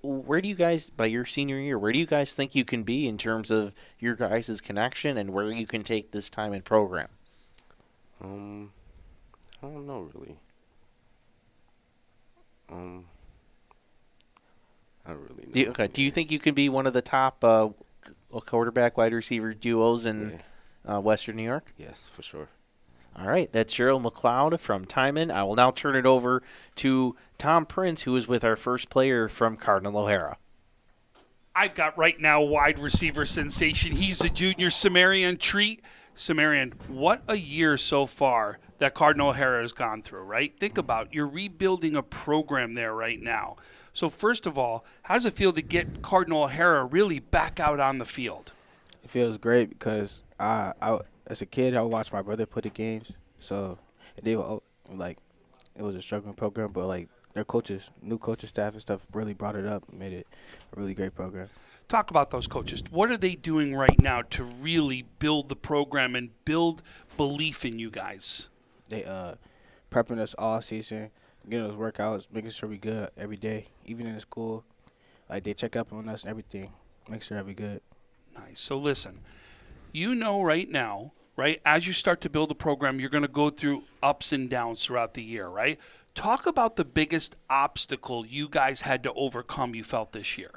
Where do you guys, by your senior year, where do you guys think you can be in terms of your guys' connection and where you can take this time in program? I don't know really. I don't really know. Do you think you can be one of the top quarterback wide receiver duos in Western New York? Yes, for sure. All right, that's Gerald McLeod from Timon. I will now turn it over to Tom Prince, who is with our first player from Cardinal O'Hara. I've got right now wide receiver sensation. He's a junior, Samarian Treat. Samarian, what a year so far that Cardinal O'Hara has gone through, right? Think about you're rebuilding a program there right now. So first of all, how does it feel to get Cardinal O'Hara really back out on the field? It feels great because I as a kid, I would watch my brother play the games. So they were it was a struggling program, but their coaches, new coaching staff and stuff really brought it up, made it a really great program. Talk about those coaches. What are they doing right now to really build the program and build belief in you guys? They prepping us all season, getting us workouts, making sure we good every day, even in the school. They check up on us and everything, make sure that we good. Nice. So listen, right now, right, as you start to build a program, you're going to go through ups and downs throughout the year, right? Talk about the biggest obstacle you guys had to overcome you felt this year.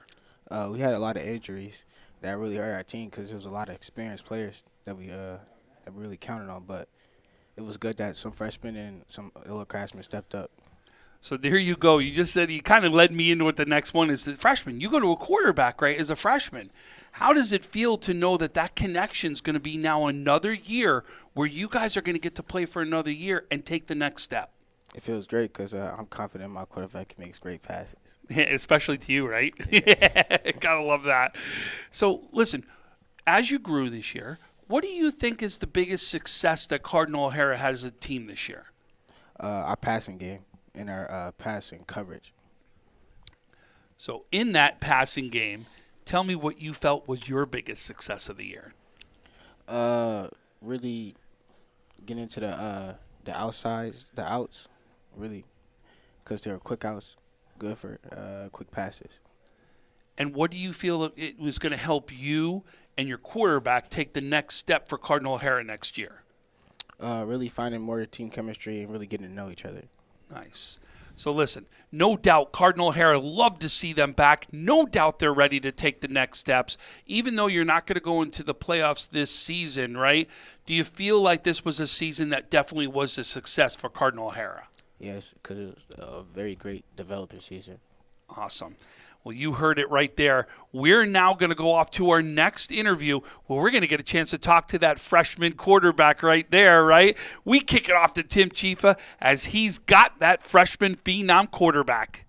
We had a lot of injuries that really hurt our team because there was a lot of experienced players that we really counted on. But it was good that some freshmen and some upperclassmen stepped up. So there you go. You just said, you kind of led me into what the next one is. The freshman, you go to a quarterback, right, as a freshman. How does it feel to know that connection is going to be now another year where you guys are going to get to play for another year and take the next step? It feels great because I'm confident my quarterback makes great passes. Yeah, especially to you, right? Gotta love that. So listen, as you grew this year, what do you think is the biggest success that Cardinal O'Hara has as a team this year? Our passing game and our passing coverage. So in that passing game, tell me what you felt was your biggest success of the year. Really getting into the outs, really, because they're quick outs, good for quick passes. And what do you feel it was going to help you and your quarterback take the next step for Cardinal O'Hara next year? Really finding more team chemistry and really getting to know each other. Nice. So listen, no doubt Cardinal O'Hara love to see them back. No doubt they're ready to take the next steps. Even though you're not going to go into the playoffs this season, right? Do you feel like this was a season that definitely was a success for Cardinal O'Hara? Yes, because it was a very great developing season. Awesome. Well, you heard it right there. We're now going to go off to our next interview where we're going to get a chance to talk to that freshman quarterback right there, right? We kick it off to Tim Chifa as he's got that freshman phenom quarterback.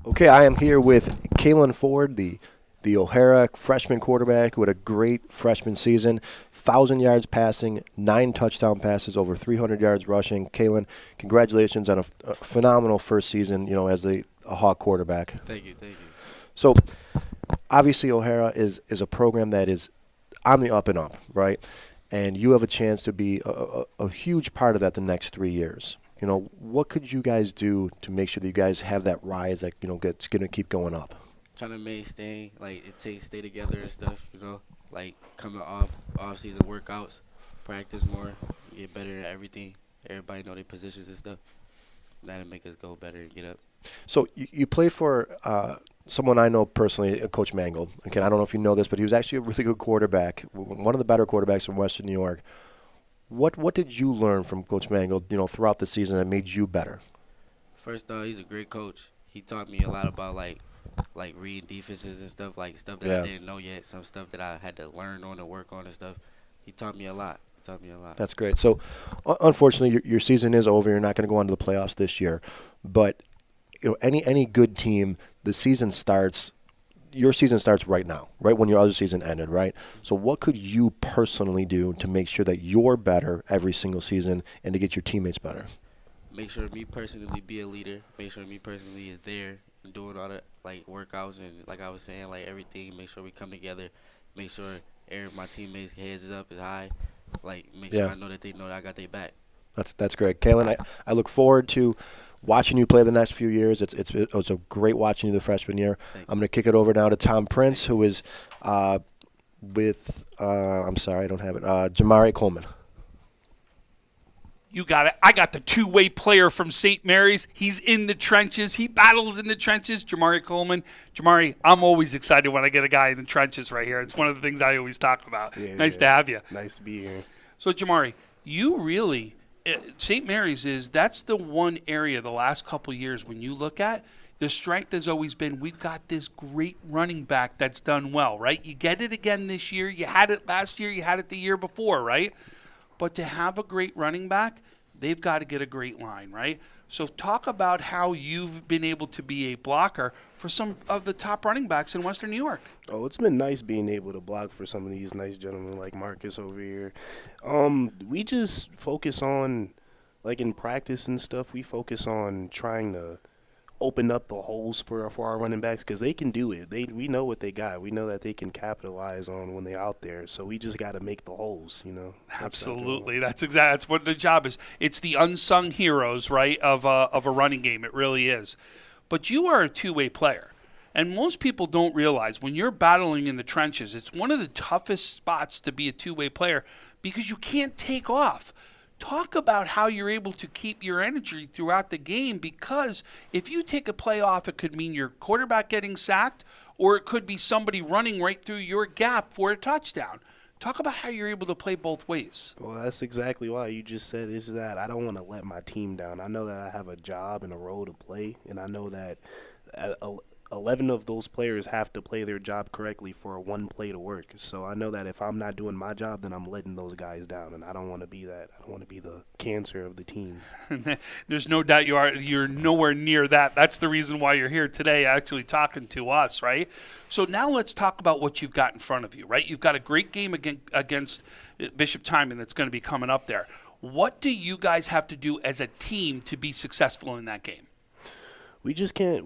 Okay, I am here with Kalen Ford, the O'Hara freshman quarterback who had a great freshman season, 1,000 yards passing, 9 touchdown passes, over 300 yards rushing. Kalen, congratulations on a phenomenal first season, as a Hawk quarterback. Thank you. So, obviously, O'Hara is a program that is on the up and up, right? And you have a chance to be a huge part of that the next 3 years. what could you guys do to make sure that you guys have that rise that gets going to keep going up? Trying to maintain, stay together and stuff, like coming off season workouts, practice more, get better at everything. Everybody know their positions and stuff. That'll make us go better and get up. So you play for someone I know personally, Coach Mangold. Again, I don't know if you know this, but he was actually a really good quarterback, one of the better quarterbacks from Western New York. What did you learn from Coach Mangold, throughout the season that made you better? First, he's a great coach. He taught me a lot about like reading defenses and stuff, stuff that I didn't know yet, some stuff that I had to learn on and work on and stuff. He taught me a lot. That's great. So, unfortunately, your season is over. You're not going to go on to the playoffs this year. But any good team, the season starts. Your season starts right now, right when your other season ended, right? So, what could you personally do to make sure that you're better every single season and to get your teammates better? Make sure me personally be a leader. Make sure me personally is there and doing all the workouts and like I was saying, everything. Make sure we come together. Make sure my teammates' heads is up is high. Make sure I know that they know that I got their back. That's great, Kalen. I look forward to watching you play the next few years. It was a great watching you the freshman year. I'm going to kick it over now to Tom Prince, who is with I'm sorry, I don't have it. Jamari Coleman. You got it. I got the two-way player from St. Mary's. He's in the trenches. He battles in the trenches. Jamari Coleman. Jamari, I'm always excited when I get a guy in the trenches right here. It's one of the things I always talk about. Nice to have you. Nice to be here. So, Jamari, you really St. Mary's that's the one area the last couple years when you look at, the strength has always been we've got this great running back that's done well, right? You get it again this year. You had it last year. You had it the year before, right? But to have a great running back, they've got to get a great line, right? So talk about how you've been able to be a blocker for some of the top running backs in Western New York. Oh, it's been nice being able to block for some of these nice gentlemen like Marcus over here. We just focus on, in practice and stuff, we focus on trying to open up the holes for our running backs because they can do it. We know what they got. We know that they can capitalize on when they're out there. So we just got to make the holes, Absolutely. That's what the job is. It's the unsung heroes, right, of a running game. It really is. But you are a two-way player. And most people don't realize when you're battling in the trenches, it's one of the toughest spots to be a two-way player because you can't take off. Talk about how you're able to keep your energy throughout the game because if you take a play off, it could mean your quarterback getting sacked or it could be somebody running right through your gap for a touchdown. Talk about how you're able to play both ways. Well, that's exactly why you just said is that I don't want to let my team down. I know that I have a job and a role to play, and I know that 11 of those players have to play their job correctly for one play to work. So I know that if I'm not doing my job, then I'm letting those guys down, and I don't want to be that. I don't want to be the cancer of the team. There's no doubt you're nowhere near that. That's the reason why you're here today actually talking to us, right? So now let's talk about what you've got in front of you, right? You've got a great game against Bishop Timon that's going to be coming up there. What do you guys have to do as a team to be successful in that game? We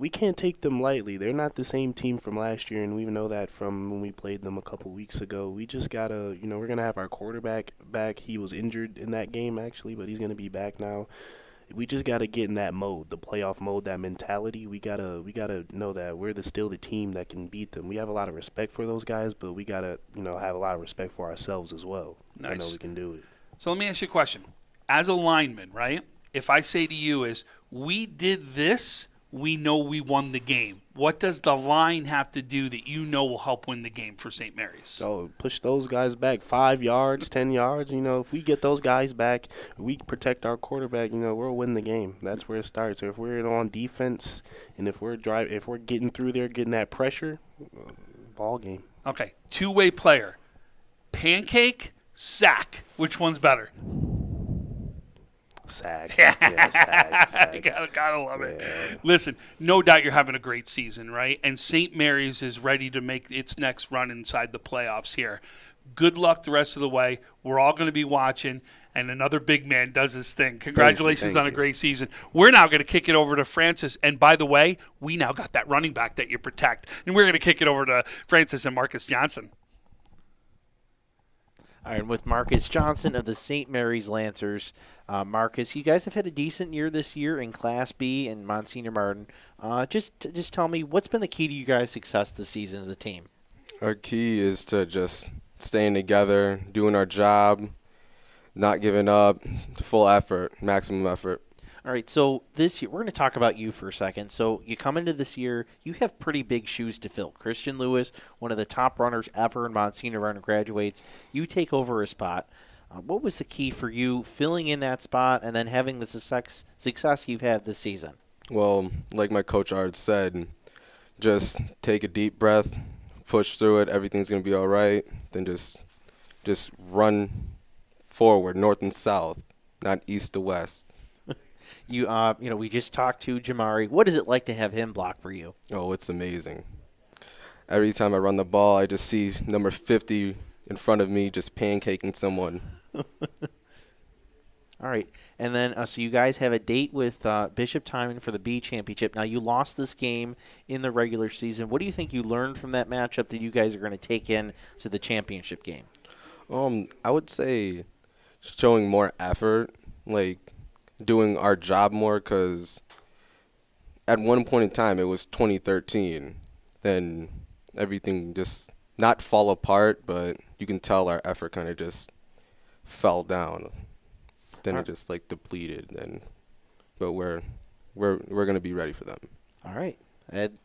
can't take them lightly. They're not the same team from last year, and we know that from when we played them a couple weeks ago. We just gotta, we're gonna have our quarterback back. He was injured in that game actually, but he's gonna be back now. We just gotta get in that mode, the playoff mode, that mentality. We gotta know that we're still the team that can beat them. We have a lot of respect for those guys, but we gotta, have a lot of respect for ourselves as well. Nice. I know we can do it. So let me ask you a question. As a lineman, right? If I say to you is, we did this, we know we won the game. What does the line have to do that will help win the game for St. Mary's? So push those guys back 5 yards, 10 yards. If we get those guys back, we protect our quarterback, we'll win the game. That's where it starts. Or if we're on defense and if we're getting through there, getting that pressure, ball game. Okay, two-way player. Pancake, sack. Which one's better? Sag. Sag. Gotta love it. Listen, no doubt you're having a great season, right? And St. Mary's is ready to make its next run inside the playoffs here. Good luck the rest of the way. We're all going to be watching, and another big man does his thing. Congratulations on a great season. We're now going to kick it over to Francis. And by the way, we now got that running back that you protect. And we're going to kick it over to Francis and Marcus Johnson. All right, and with Marcus Johnson of the St. Mary's Lancers. Marcus, you guys have had a decent year this year in Class B and Monsignor Martin. Just tell me, what's been the key to you guys' success this season as a team? Our key is to just staying together, doing our job, not giving up, full effort, maximum effort. All right, so this year, we're going to talk about you for a second. So you come into this year, you have pretty big shoes to fill. Christian Lewis, one of the top runners ever in Monsignor Martin, graduates. You take over a spot. What was the key for you filling in that spot and then having the success you've had this season? Well, like my coach Art said, just take a deep breath, push through it, everything's going to be all right, then just run forward, north and south, not east to west. We just talked to Jamari. What is it like to have him block for you? Oh, it's amazing. Every time I run the ball, I just see number 50 in front of me just pancaking someone. All right, and then so you guys have a date with Bishop Timon for the B Championship. Now, you lost this game in the regular season. What do you think you learned from that matchup that you guys are going to take in to the championship game? I would say showing more effort, like doing our job more, because at one point in time, it was 2013. Then everything just not fall apart, but you can tell our effort kind of just fell down. Then it just like depleted. But we're gonna be ready for them. All right.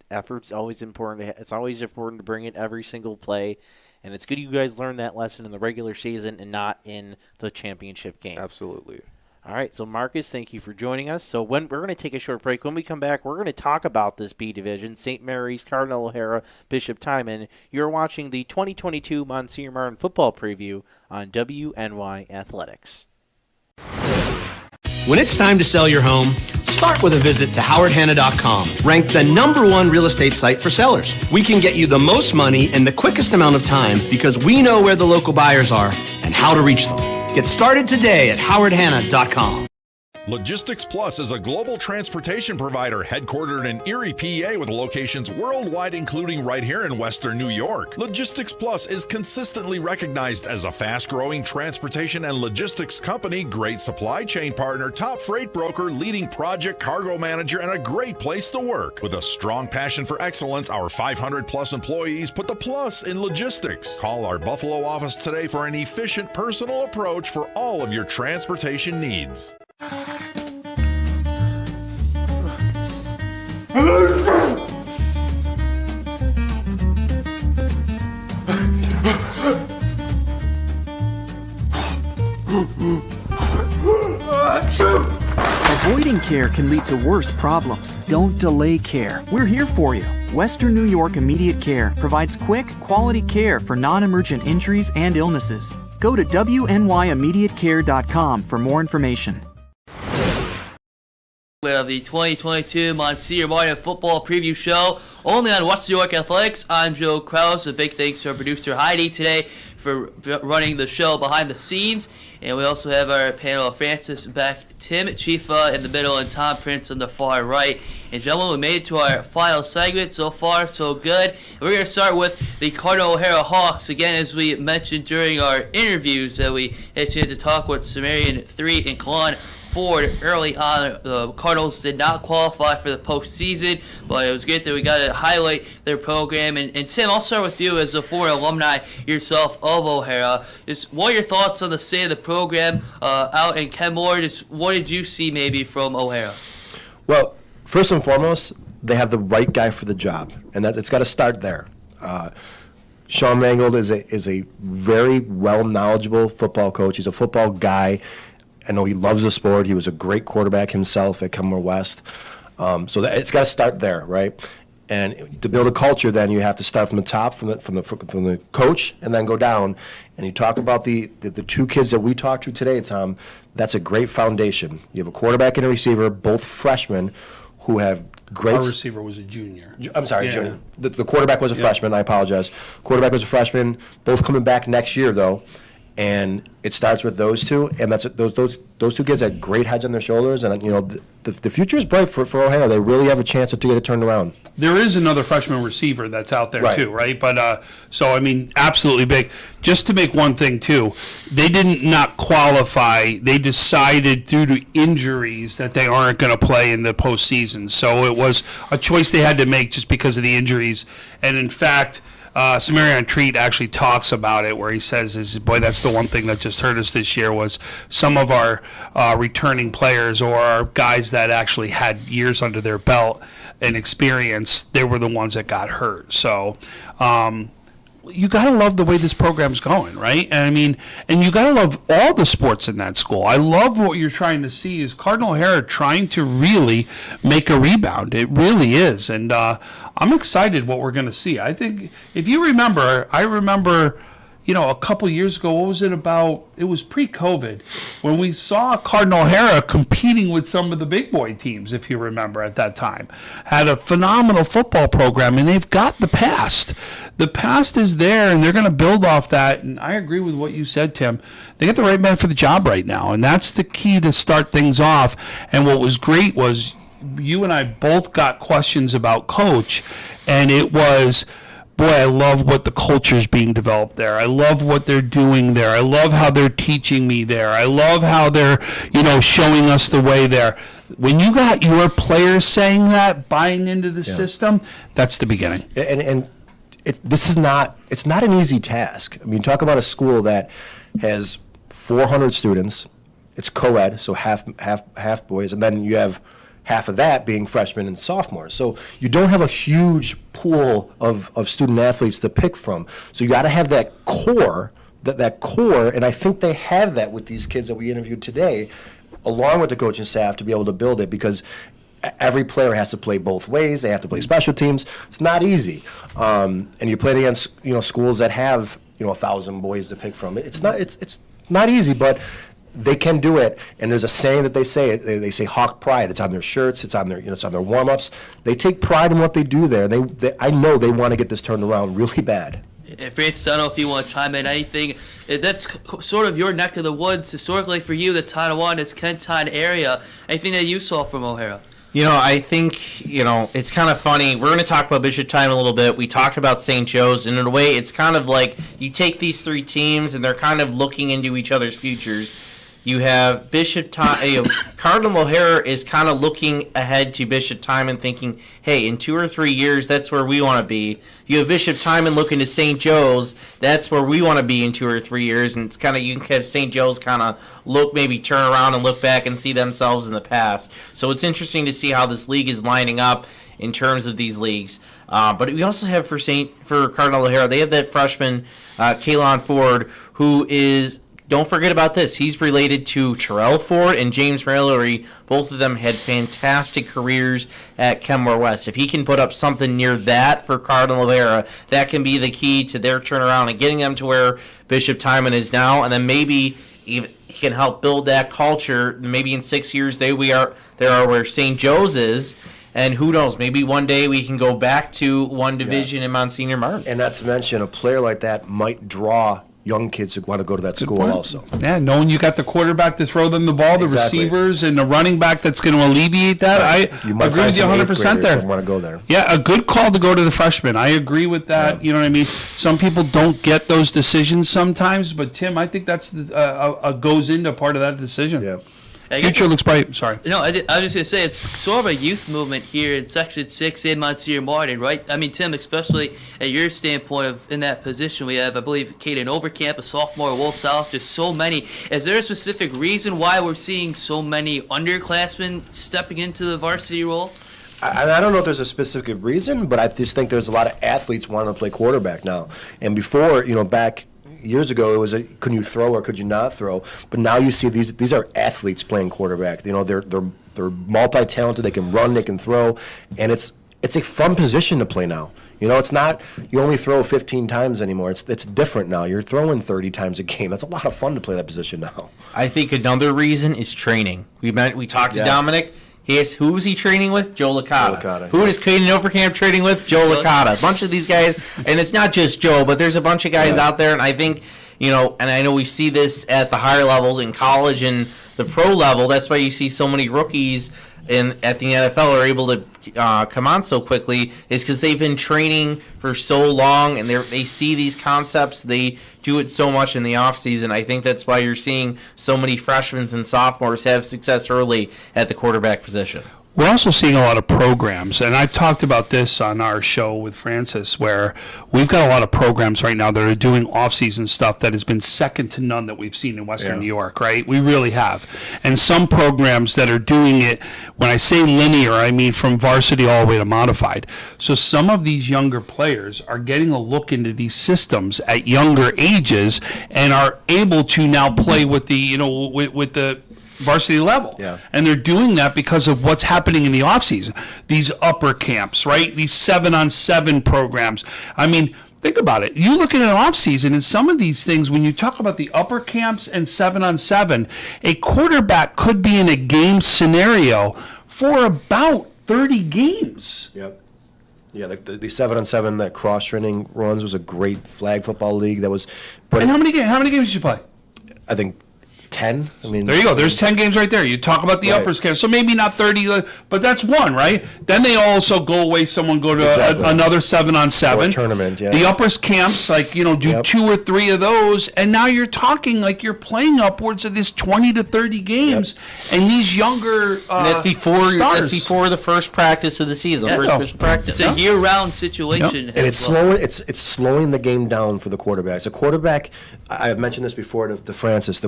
Effort's always important. It's always important to bring it every single play, and it's good you guys learned that lesson in the regular season and not in the championship game. Absolutely. All right, so Marcus, thank you for joining us. So we're going to take a short break. When we come back, we're going to talk about this B division, St. Mary's, Cardinal O'Hara, Bishop Timon. You're watching the 2022 Monsignor Martin football preview on WNY Athletics. When it's time to sell your home, start with a visit to howardhanna.com, ranked the #1 real estate site for sellers. We can get you the most money in the quickest amount of time because we know where the local buyers are and how to reach them. Get started today at howardhanna.com. Logistics Plus is a global transportation provider headquartered in Erie, PA with locations worldwide, including right here in Western New York. Logistics Plus is consistently recognized as a fast-growing transportation and logistics company, great supply chain partner, top freight broker, leading project cargo manager, and a great place to work. With a strong passion for excellence, our 500-plus employees put the plus in logistics. Call our Buffalo office today for an efficient, personal approach for all of your transportation needs. Avoiding care can lead to worse problems. Don't delay care. We're here for you. Western New York Immediate Care provides quick, quality care for non-emergent injuries and illnesses. Go to WNYImmediatecare.com for more information. Of the 2022 Monsignor Martin football preview show, only on Western New York Athletics. I'm Joe Krause. A big thanks to our producer Heidi today for running the show behind the scenes. And we also have our panel of Francis Beck, Tim Chifa in the middle, and Tom Prince on the far right. And gentlemen, we made it to our final segment. So far, so good. And we're going to start with the Cardinal O'Hara Hawks. Again, as we mentioned during our interviews that we had a chance to talk with Sumerian 3 and Kalon Ford early on. The Cardinals did not qualify for the postseason, but it was great that we got to highlight their program. And Tim, I'll start with you as a former alumni yourself of O'Hara. Just what are your thoughts on the state of the program out in Kenmore? Just what did you see maybe from O'Hara? Well, first and foremost, they have the right guy for the job, and that it's got to start there. Sean Mangold is a very well knowledgeable football coach. He's a football guy. I know he loves the sport. He was a great quarterback himself at Kenmore West. So it's got to start there, right? And to build a culture, then you have to start from the top, from the coach, and then go down. And you talk about the two kids that we talked to today, Tom. That's a great foundation. You have a quarterback and a receiver, both freshmen, who have great. Our receiver was a junior. I'm sorry, Yeah. junior. The quarterback was a freshman. I apologize. Quarterback was a freshman. Both coming back next year, though. And it starts with those two, and that's those two kids had great heads on their shoulders, and the future is bright for O'Hara. They really have a chance to get it turned around. There is another freshman receiver that's out there too, right? But so I mean, absolutely big. Just to make one thing too, they didn't not qualify. They decided due to injuries that they aren't going to play in the postseason. So it was a choice they had to make just because of the injuries. And in fact, Samarian Treat actually talks about it, where he says, "Boy, that's the one thing that just hurt us this year was some of our returning players or our guys that actually had years under their belt and experience. They were the ones that got hurt." So you got to love the way this program's going, right? And I mean, and you got to love all the sports in that school. I love what you're trying to see is Cardinal O'Hara trying to really make a rebound. It really is. And I'm excited what we're going to see. I think, if you remember, I remember, a couple years ago, what was it about? It was pre-COVID when we saw Cardinal O'Hara competing with some of the big boy teams, if you remember at that time. Had a phenomenal football program, and they've got the past. The past is there, and they're going to build off that. And I agree with what you said, Tim. They got the right man for the job right now, and that's the key to start things off. And what was great was you and I both got questions about Coach, and it was, boy, I love what the culture is being developed there. I love what they're doing there. I love how they're teaching me there. I love how they're, showing us the way there. When you got your players saying that, buying into the system, that's the beginning. And it's not an easy task. I mean, talk about a school that has 400 students. It's co-ed, so half boys, and then you have half of that being freshmen and sophomores. So you don't have a huge pool of student athletes to pick from. So you got to have that core, and I think they have that with these kids that we interviewed today, along with the coaching staff, to be able to build it, because every player has to play both ways. They have to play special teams. It's not easy. And you play against schools that have 1,000 boys to pick from. It's not easy, but they can do it. And there's a saying that they say. They say Hawk Pride. It's on their shirts. It's on their it's on their warm-ups. They take pride in what they do there. I know they want to get this turned around really bad. Francis, I don't know if you want to chime in anything. That's sort of your neck of the woods historically for you, the Tonawanda, Kenton area. Anything that you saw from O'Hara? I think, it's kind of funny. We're going to talk about Bishop Time a little bit. We talked about St. Joe's, and in a way, it's kind of like you take these three teams, and they're kind of looking into each other's futures. You have Bishop Time. Cardinal O'Hara is kind of looking ahead to Bishop Timon, thinking, "Hey, in 2 or 3 years, that's where we want to be." You have Bishop Timon looking to St. Joe's. That's where we want to be in 2 or 3 years. And it's kind of, you can have St. Joe's kind of maybe turn around and look back and see themselves in the past. So it's interesting to see how this league is lining up in terms of these leagues. But we also have for Cardinal O'Hara, they have that freshman Kaylon Ford, who is. Don't forget about this. He's related to Terrell Ford and James Mallory. Both of them had fantastic careers at Kenmore West. If he can put up something near that for Cardinal O'Hara, that can be the key to their turnaround and getting them to where Bishop Timon is now. And then maybe he can help build that culture. Maybe in 6 years there are where St. Joe's is. And who knows, maybe one day we can go back to one division in Monsignor Martin. And not to mention, a player like that might draw young kids who want to go to that school also. Yeah, knowing you got the quarterback to throw them the ball, the receivers, and the running back that's going to alleviate that. Right. I agree with you 100% there. Want to go there. Yeah, a good call to go to the freshman. I agree with that. Yeah. You know what I mean? Some people don't get those decisions sometimes, but Tim, I think that's goes into part of that decision. Yeah. Future looks bright. Sorry. No, I was just going to say, it's sort of a youth movement here in Section 6 in Monsignor Martin, right? I mean, Tim, especially at your standpoint of in that position, we have, I believe, Caden Overcamp, a sophomore, Will South, just so many. Is there a specific reason why we're seeing so many underclassmen stepping into the varsity role? I don't know if there's a specific reason, but I just think there's a lot of athletes wanting to play quarterback now. And before, back years ago, it was could you throw or could you not throw? But now you see these are athletes playing quarterback. They're multi-talented. They can run, they can throw, and it's a fun position to play now. It's not you only throw 15 times anymore. It's different now. You're throwing 30 times a game. That's a lot of fun to play that position now. I think another reason is training. We talked to Dominic. Who was he training with? Joe Licata. Who is Caden Overcamp training with? Joe Licata. A bunch of these guys, and it's not just Joe, but there's a bunch of guys out there, and I think and I know we see this at the higher levels in college and the pro level. That's why you see so many rookies at the NFL are able to come on so quickly, is because they've been training for so long and they see these concepts. They do it so much in the offseason. I think that's why you're seeing so many freshmen and sophomores have success early at the quarterback position. We're also seeing a lot of programs, and I've talked about this on our show with Francis, where we've got a lot of programs right now that are doing off-season stuff that has been second to none that we've seen in Western New York, right? We really have. And some programs that are doing it, when I say linear, I mean from varsity all the way to modified. So some of these younger players are getting a look into these systems at younger ages and are able to now play with the, with the varsity level. Yeah. And they're doing that because of what's happening in the offseason. These upper camps, right? These 7-on-7 programs. I mean, think about it. You look at an offseason and some of these things, when you talk about the upper camps and 7-on-7, a quarterback could be in a game scenario for about 30 games. Yep. Yeah, like the 7-on-7 that cross-training runs was a great flag football league that was. And how many games did you play? I think 10. I mean, there you go. There's 10 games right there. You talk about the uppers camp. So maybe not 30, but that's one, right? Then they also go away. Someone go to another 7-on-7 or a tournament. Yeah. The uppers camps, do 2 or 3 of those, and now you're talking like you're playing upwards of this 20 to 30 games, and these younger and that's before the first practice of the season. The first practice. It's a year-round situation, and it's slowing. It's slowing the game down for the quarterbacks. A quarterback. I've mentioned this before to Francis.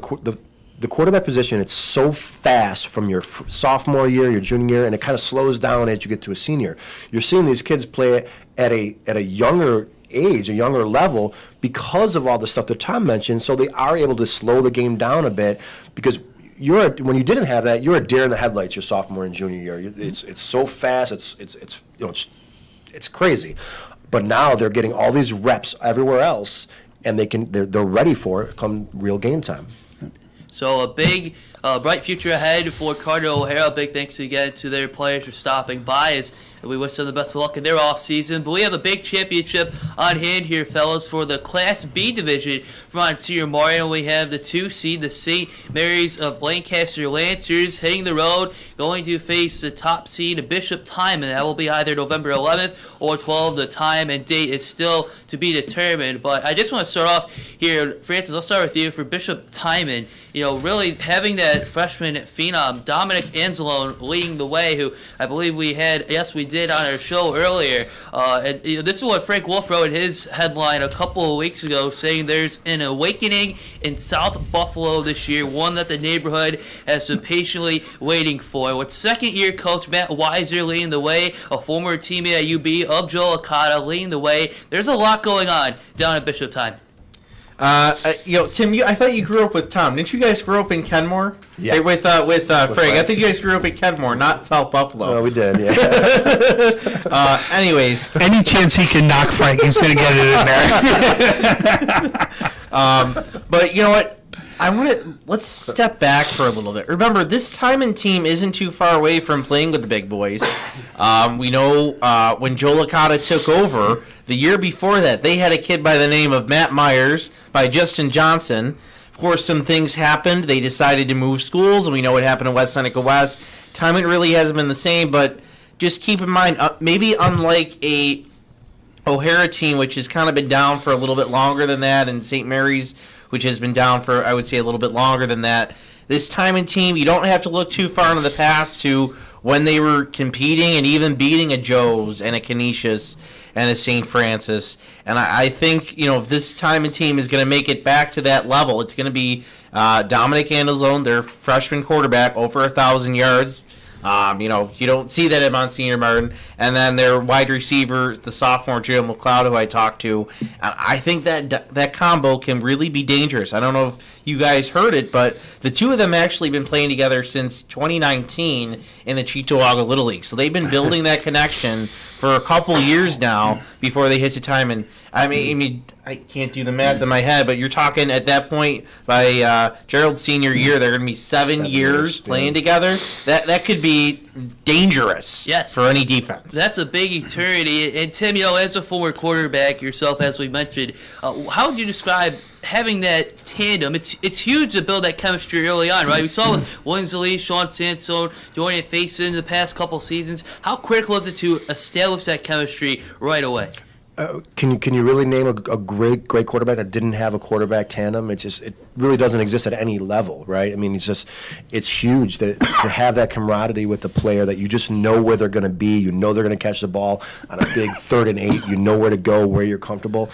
The quarterback position, it's so fast from your sophomore year, your junior year, and it kind of slows down as you get to a senior. You're seeing these kids play at a younger age, a younger level, because of all the stuff that Tom mentioned, so they are able to slow the game down a bit, because when you didn't have that, you're a deer in the headlights your sophomore and junior year. It's so fast, it's crazy. But now they're getting all these reps everywhere else, and they're ready for it come real game time. So a big, bright future ahead for Carter O'Hara. Big thanks again to their players for stopping by, as we wish them the best of luck in their offseason. But we have a big championship on hand here, fellas, for the Class B division from Monsignor Martin. We have the 2 seed, the St. Mary's of Lancaster Lancers, hitting the road, going to face the top seed, Bishop Timon. That will be either November 11th or 12th. The time and date is still to be determined. But I just want to start off here, Francis, I'll start with you for Bishop Timon. Really having that freshman phenom, Dominic Anzalone, leading the way, who I believe we did on our show earlier. This is what Frank Wolf wrote in his headline a couple of weeks ago, saying there's an awakening in South Buffalo this year, one that the neighborhood has been patiently waiting for. With second-year coach Matt Weiser leading the way, a former teammate at UB of Joe Licata leading the way, there's a lot going on down at Bishop Time. Tim, I thought you grew up with Tom. Didn't you guys grow up in Kenmore? Yeah. With Frank. I think you guys grew up in Kenmore, not South Buffalo. Oh, we did, yeah. Anyways. Any chance he can knock Frank, he's going to get it in there. But you know what? Let's step back for a little bit. Remember, this Timon team isn't too far away from playing with the big boys. We know when Joe Licata took over, the year before that, they had a kid by the name of Matt Myers by Justin Johnson. Of course, some things happened. They decided to move schools, and we know what happened in West Seneca West. Timon really hasn't been the same, but just keep in mind, maybe unlike a O'Hara team, which has kind of been down for a little bit longer than that, and St. Mary's, which has been down for, I would say, a little bit longer than that. This Timon team, you don't have to look too far into the past to when they were competing and even beating a Joe's and a Canisius and a St. Francis. And I think, if this Timon team is going to make it back to that level, it's going to be Dominic Andelzone, their freshman quarterback, over 1,000 yards. You don't see that at Monsignor Martin. And then their wide receiver, the sophomore Joe McLeod, who I talked to. I think that combo can really be dangerous. I don't know if you guys heard it, but the two of them actually been playing together since 2019 in the Cheektowaga Little League. So they've been building that connection for a couple years now before they hit to Timon. I mean, I can't do the math in my head, but you're talking at that point by Gerald's senior year, they're going to be 7 years playing together. That could be dangerous for any defense. That's a big eternity. And Tim, as a former quarterback yourself, as we mentioned, how would you describe having that tandem, it's huge to build that chemistry early on, right? We saw with Winsley, Sean Sansone, Dorian Faison in the past couple seasons. How critical is it to establish that chemistry right away? Can you really name a great quarterback that didn't have a quarterback tandem? It really doesn't exist at any level, right? I mean, it's huge to have that camaraderie with the player that you just know where they're going to be. You know they're going to catch the ball on a big 3rd and 8. You know where to go, where you're comfortable.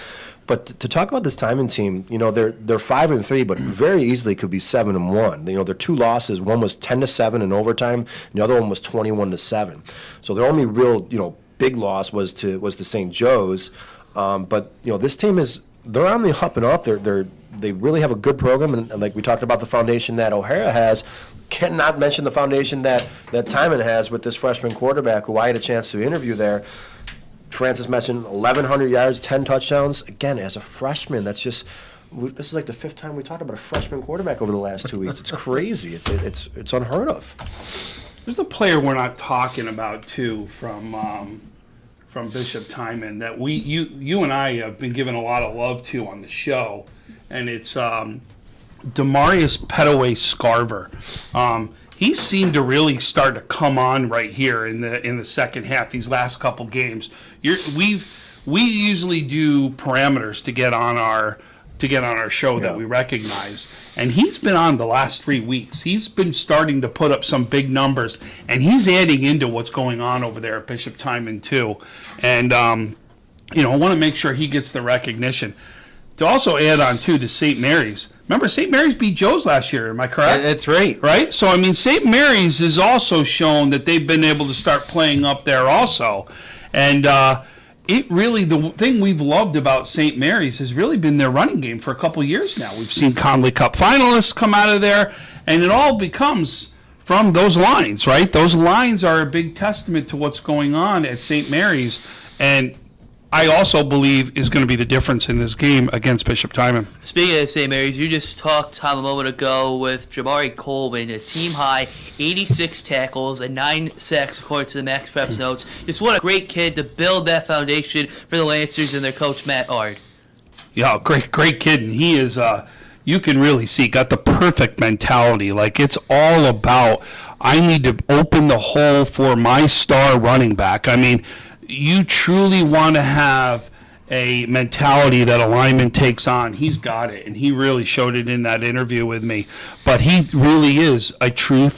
But to talk about this Timon team, they're 5-3, but very easily could be 7-1. Their 2 losses, one was 10-7 in overtime, and the other one was 21-7. So their only real big loss was to St. Joe's, but this team they're on the up and up. They really have a good program, and like we talked about the foundation that O'Hara has. Cannot mention the foundation that Timon has with this freshman quarterback, who I had a chance to interview there. Francis mentioned 1,100 yards, 10 touchdowns. Again, as a freshman, this is like the 5th time we talked about a freshman quarterback over the last 2 weeks. It's crazy. It's unheard of. There's a player we're not talking about too from Bishop Timon that you and I have been giving a lot of love to on the show, and it's Demarius Petaway Scarver. He seemed to really start to come on right here in the second half. These last couple games, we usually do parameters to get on our show that we recognize, and he's been on the last 3 weeks. He's been starting to put up some big numbers, and he's adding into what's going on over there at Bishop Timon too. And I want to make sure he gets the recognition. To also add on too to St. Mary's. Remember, St. Mary's beat Joe's last year. Am I correct? That's right. Right. So I mean, St. Mary's has also shown that they've been able to start playing up there also, and it really, the thing we've loved about St. Mary's has really been their running game for a couple years now. We've seen Conley Cup finalists come out of there, and it all becomes from those lines, right? Those lines are a big testament to what's going on at St. Mary's, and I also believe is going to be the difference in this game against Bishop Timon. Speaking of St. Mary's, you just talked, Tom, a moment ago with Jamari Coleman, a team-high 86 tackles and 9 sacks according to the Max Preps notes. Just what a great kid to build that foundation for the Lancers and their coach, Matt Ard. Yeah, great kid, and he is, you can really see, got the perfect mentality. Like, it's all about, I need to open the hole for my star running back. I mean, you truly want to have a mentality that a lineman takes on. He's got it, and he really showed it in that interview with me. But he really is a true,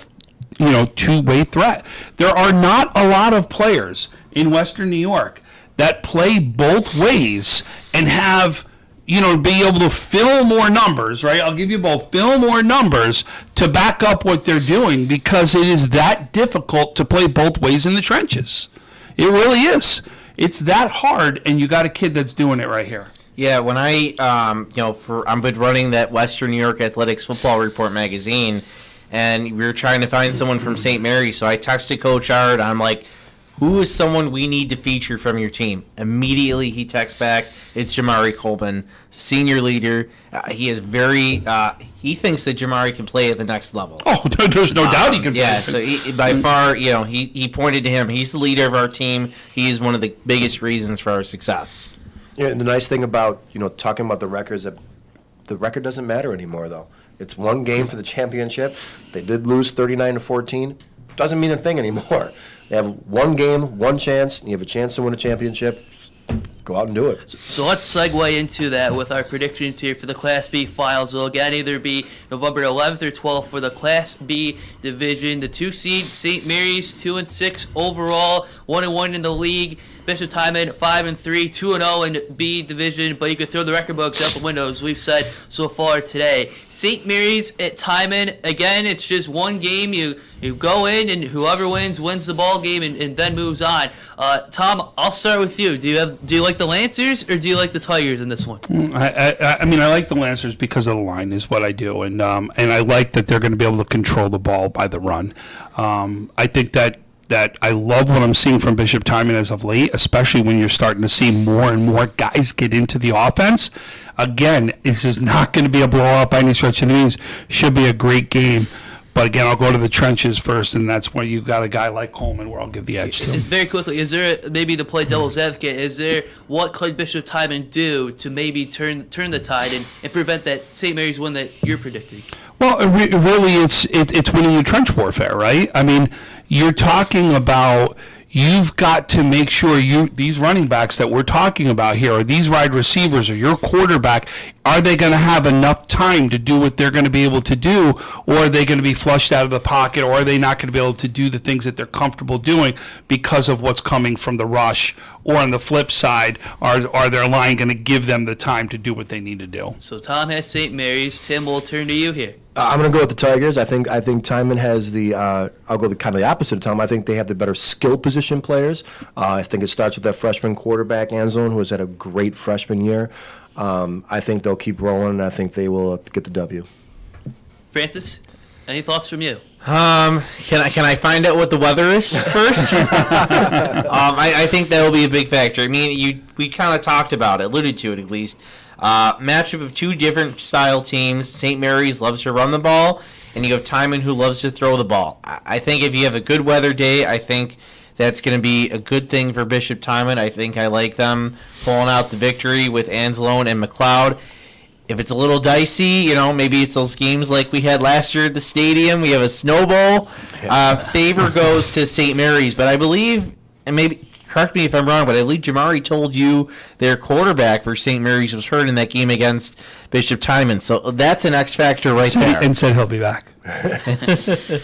two-way threat. There are not a lot of players in Western New York that play both ways and have, be able to fill more numbers, right? I'll give you both. Fill more numbers to back up what they're doing, because it is that difficult to play both ways in the trenches. It really is. It's that hard, and you got a kid that's doing it right here. Yeah, when I've been running that Western New York Athletics Football Report magazine, and we were trying to find someone from St. Mary's, so I texted Coach Ard. I'm like, who is someone we need to feature from your team? Immediately he texts back, it's Jamari Coleman, senior leader. He is he thinks that Jamari can play at the next level. Oh, there's no doubt he can play. Yeah, so by far, he pointed to him. He's the leader of our team. He is one of the biggest reasons for our success. Yeah, and the nice thing about, talking about the records, that the record doesn't matter anymore, though. It's one game for the championship. They did lose 39-14. Doesn't mean a thing anymore. They have one game, one chance, and you have a chance to win a championship. Go out and do it. So let's segue into that with our predictions here for the Class B finals. It'll again either be November 11th or 12th for the Class B division. The 2 seed, St. Mary's, 2-6 overall, 1-1 in the league. Bishop Timon 5-3, 2-0 in B division, but you could throw the record books out the window, as we've said so far today. St. Mary's at Timon, again, it's just one game. You go in, and whoever wins the ball game, and then moves on. Tom, I'll start with you. Do you like the Lancers, or do you like the Tigers in this one? I mean, I like the Lancers because of the line is what I do, and I like that they're going to be able to control the ball by the run. I think that I love what I'm seeing from Bishop Timon as of late, especially when you're starting to see more and more guys get into the offense. Again, this is not going to be a blowout by any stretch of the means. Should be a great game. But again, I'll go to the trenches first, and that's where you've got a guy like Coleman where I'll give the edge to. Very quickly, is there, maybe to play devil's advocate, what could Bishop Timon do to maybe turn the tide and prevent that St. Mary's win that you're predicting? Well, really, it's winning your trench warfare, right? I mean, you're talking about you've got to make sure these running backs that we're talking about here, or these wide receivers, or your quarterback, are they going to have enough time to do what they're going to be able to do, or are they going to be flushed out of the pocket, or are they not going to be able to do the things that they're comfortable doing because of what's coming from the rush? Or on the flip side, are their line going to give them the time to do what they need to do? So Tom has St. Mary's. Tim, we'll turn to you here. I'm going to go with the Tigers. I think Timon has the. I'll go kind of the opposite of Tom. I think they have the better skill position players. I think it starts with that freshman quarterback, Anzalone, who has had a great freshman year. I think they'll keep rolling, and I think they will get the W. Francis, any thoughts from you? Can I find out what the weather is first? I think that will be a big factor. I mean, we kind of talked about it, alluded to it at least. Matchup of two different style teams. St. Mary's loves to run the ball, and you have Timon who loves to throw the ball. I think if you have a good weather day, I think that's going to be a good thing for Bishop Timon. I think I like them pulling out the victory with Anzalone and McLeod. If it's a little dicey, maybe it's those games like we had last year at the stadium. We have a snowball. Favor goes to St. Mary's, but I believe, and maybe correct me if I'm wrong, but I believe Jamari told you their quarterback for St. Mary's was hurt in that game against Bishop Timon. So that's an X factor right there. And said he'll be back.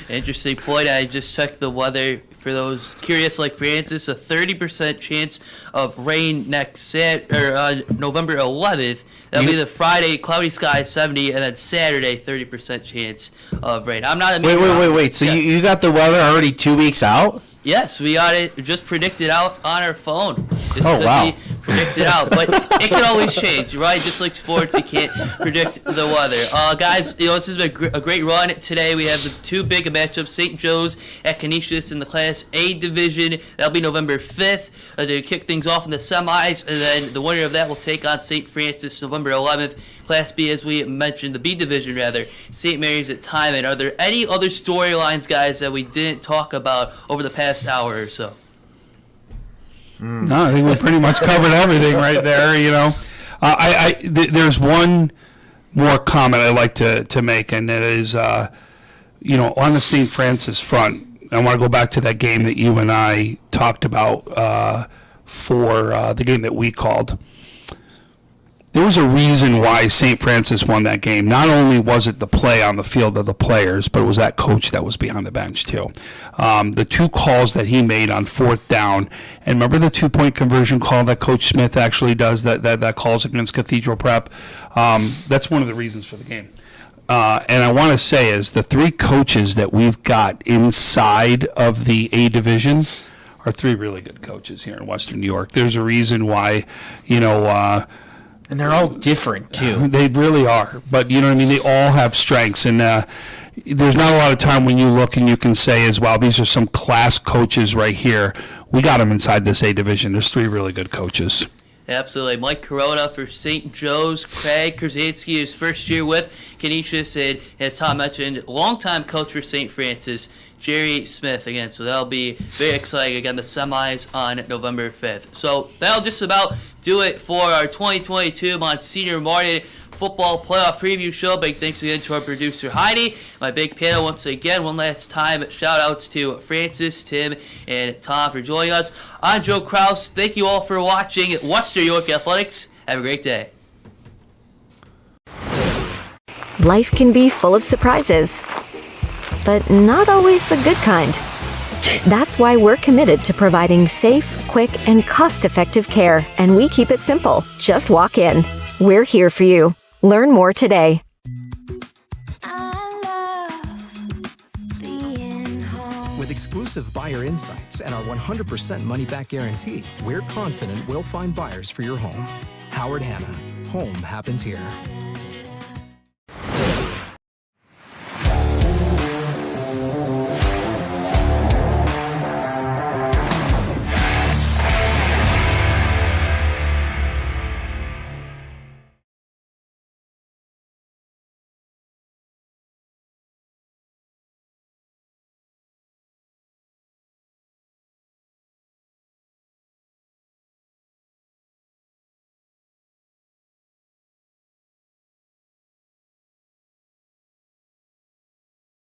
Interesting point. I just checked the weather for those curious like Francis. A 30% chance of rain next November 11th. That'll be the Friday, cloudy sky 70, and then Saturday 30% chance of rain. I'm not a Wait. So yes. you got the weather already 2 weeks out? Yes, we got it just predicted out on our phone. Wow. Predicted out, but it can always change, right? Just like sports, you can't predict the weather. Guys, this has been a great run today. We have the two big matchups, St. Joe's at Canisius in the Class A division. That'll be November 5th to kick things off in the semis, and then the winner of that will take on St. Francis November 11th. Class B, as we mentioned, the B division rather, St. Mary's at Timon. Are there any other storylines, guys, that we didn't talk about over the past hour or so? No, I think we pretty much covered everything right there. There's one more comment I'd like to make, and that is, on the St. Francis front, I want to go back to that game that you and I talked about for the game that we called. There was a reason why St. Francis won that game. Not only was it the play on the field of the players, but it was that coach that was behind the bench too. The two calls that he made on fourth down, and remember the 2-point conversion call that Coach Smith actually does that calls against Cathedral Prep? That's one of the reasons for the game. And I want to say is the three coaches that we've got inside of the A division are three really good coaches here in Western New York. There's a reason why, and they're all different, too. They really are. But, you know what I mean? They all have strengths. And there's not a lot of time when you look and you can say as well, these are some class coaches right here. We got them inside this A division. There's three really good coaches. Absolutely. Mike Corona for St. Joe's. Craig Krasinski, his first year with Canisius, and as Tom mentioned, longtime coach for St. Francis, Jerry Smith again. So that'll be very exciting. Again, the semis on November 5th. So that'll just about do it for our 2022 Monsignor Martin football playoff preview show. Big thanks again to our producer Heidi. My big panel once again, one last time. Shout outs to Francis, Tim, and Tom for joining us. I'm Joe Kraus. Thank you all for watching Western New York Athletics. Have a great day. Life can be full of surprises, but not always the good kind. That's why we're committed to providing safe, quick, and cost-effective care, and we keep it simple. Just walk in. We're here for you. Learn more today. With exclusive buyer insights and our 100% money-back guarantee, we're confident we'll find buyers for your home. Howard Hanna. Home happens here.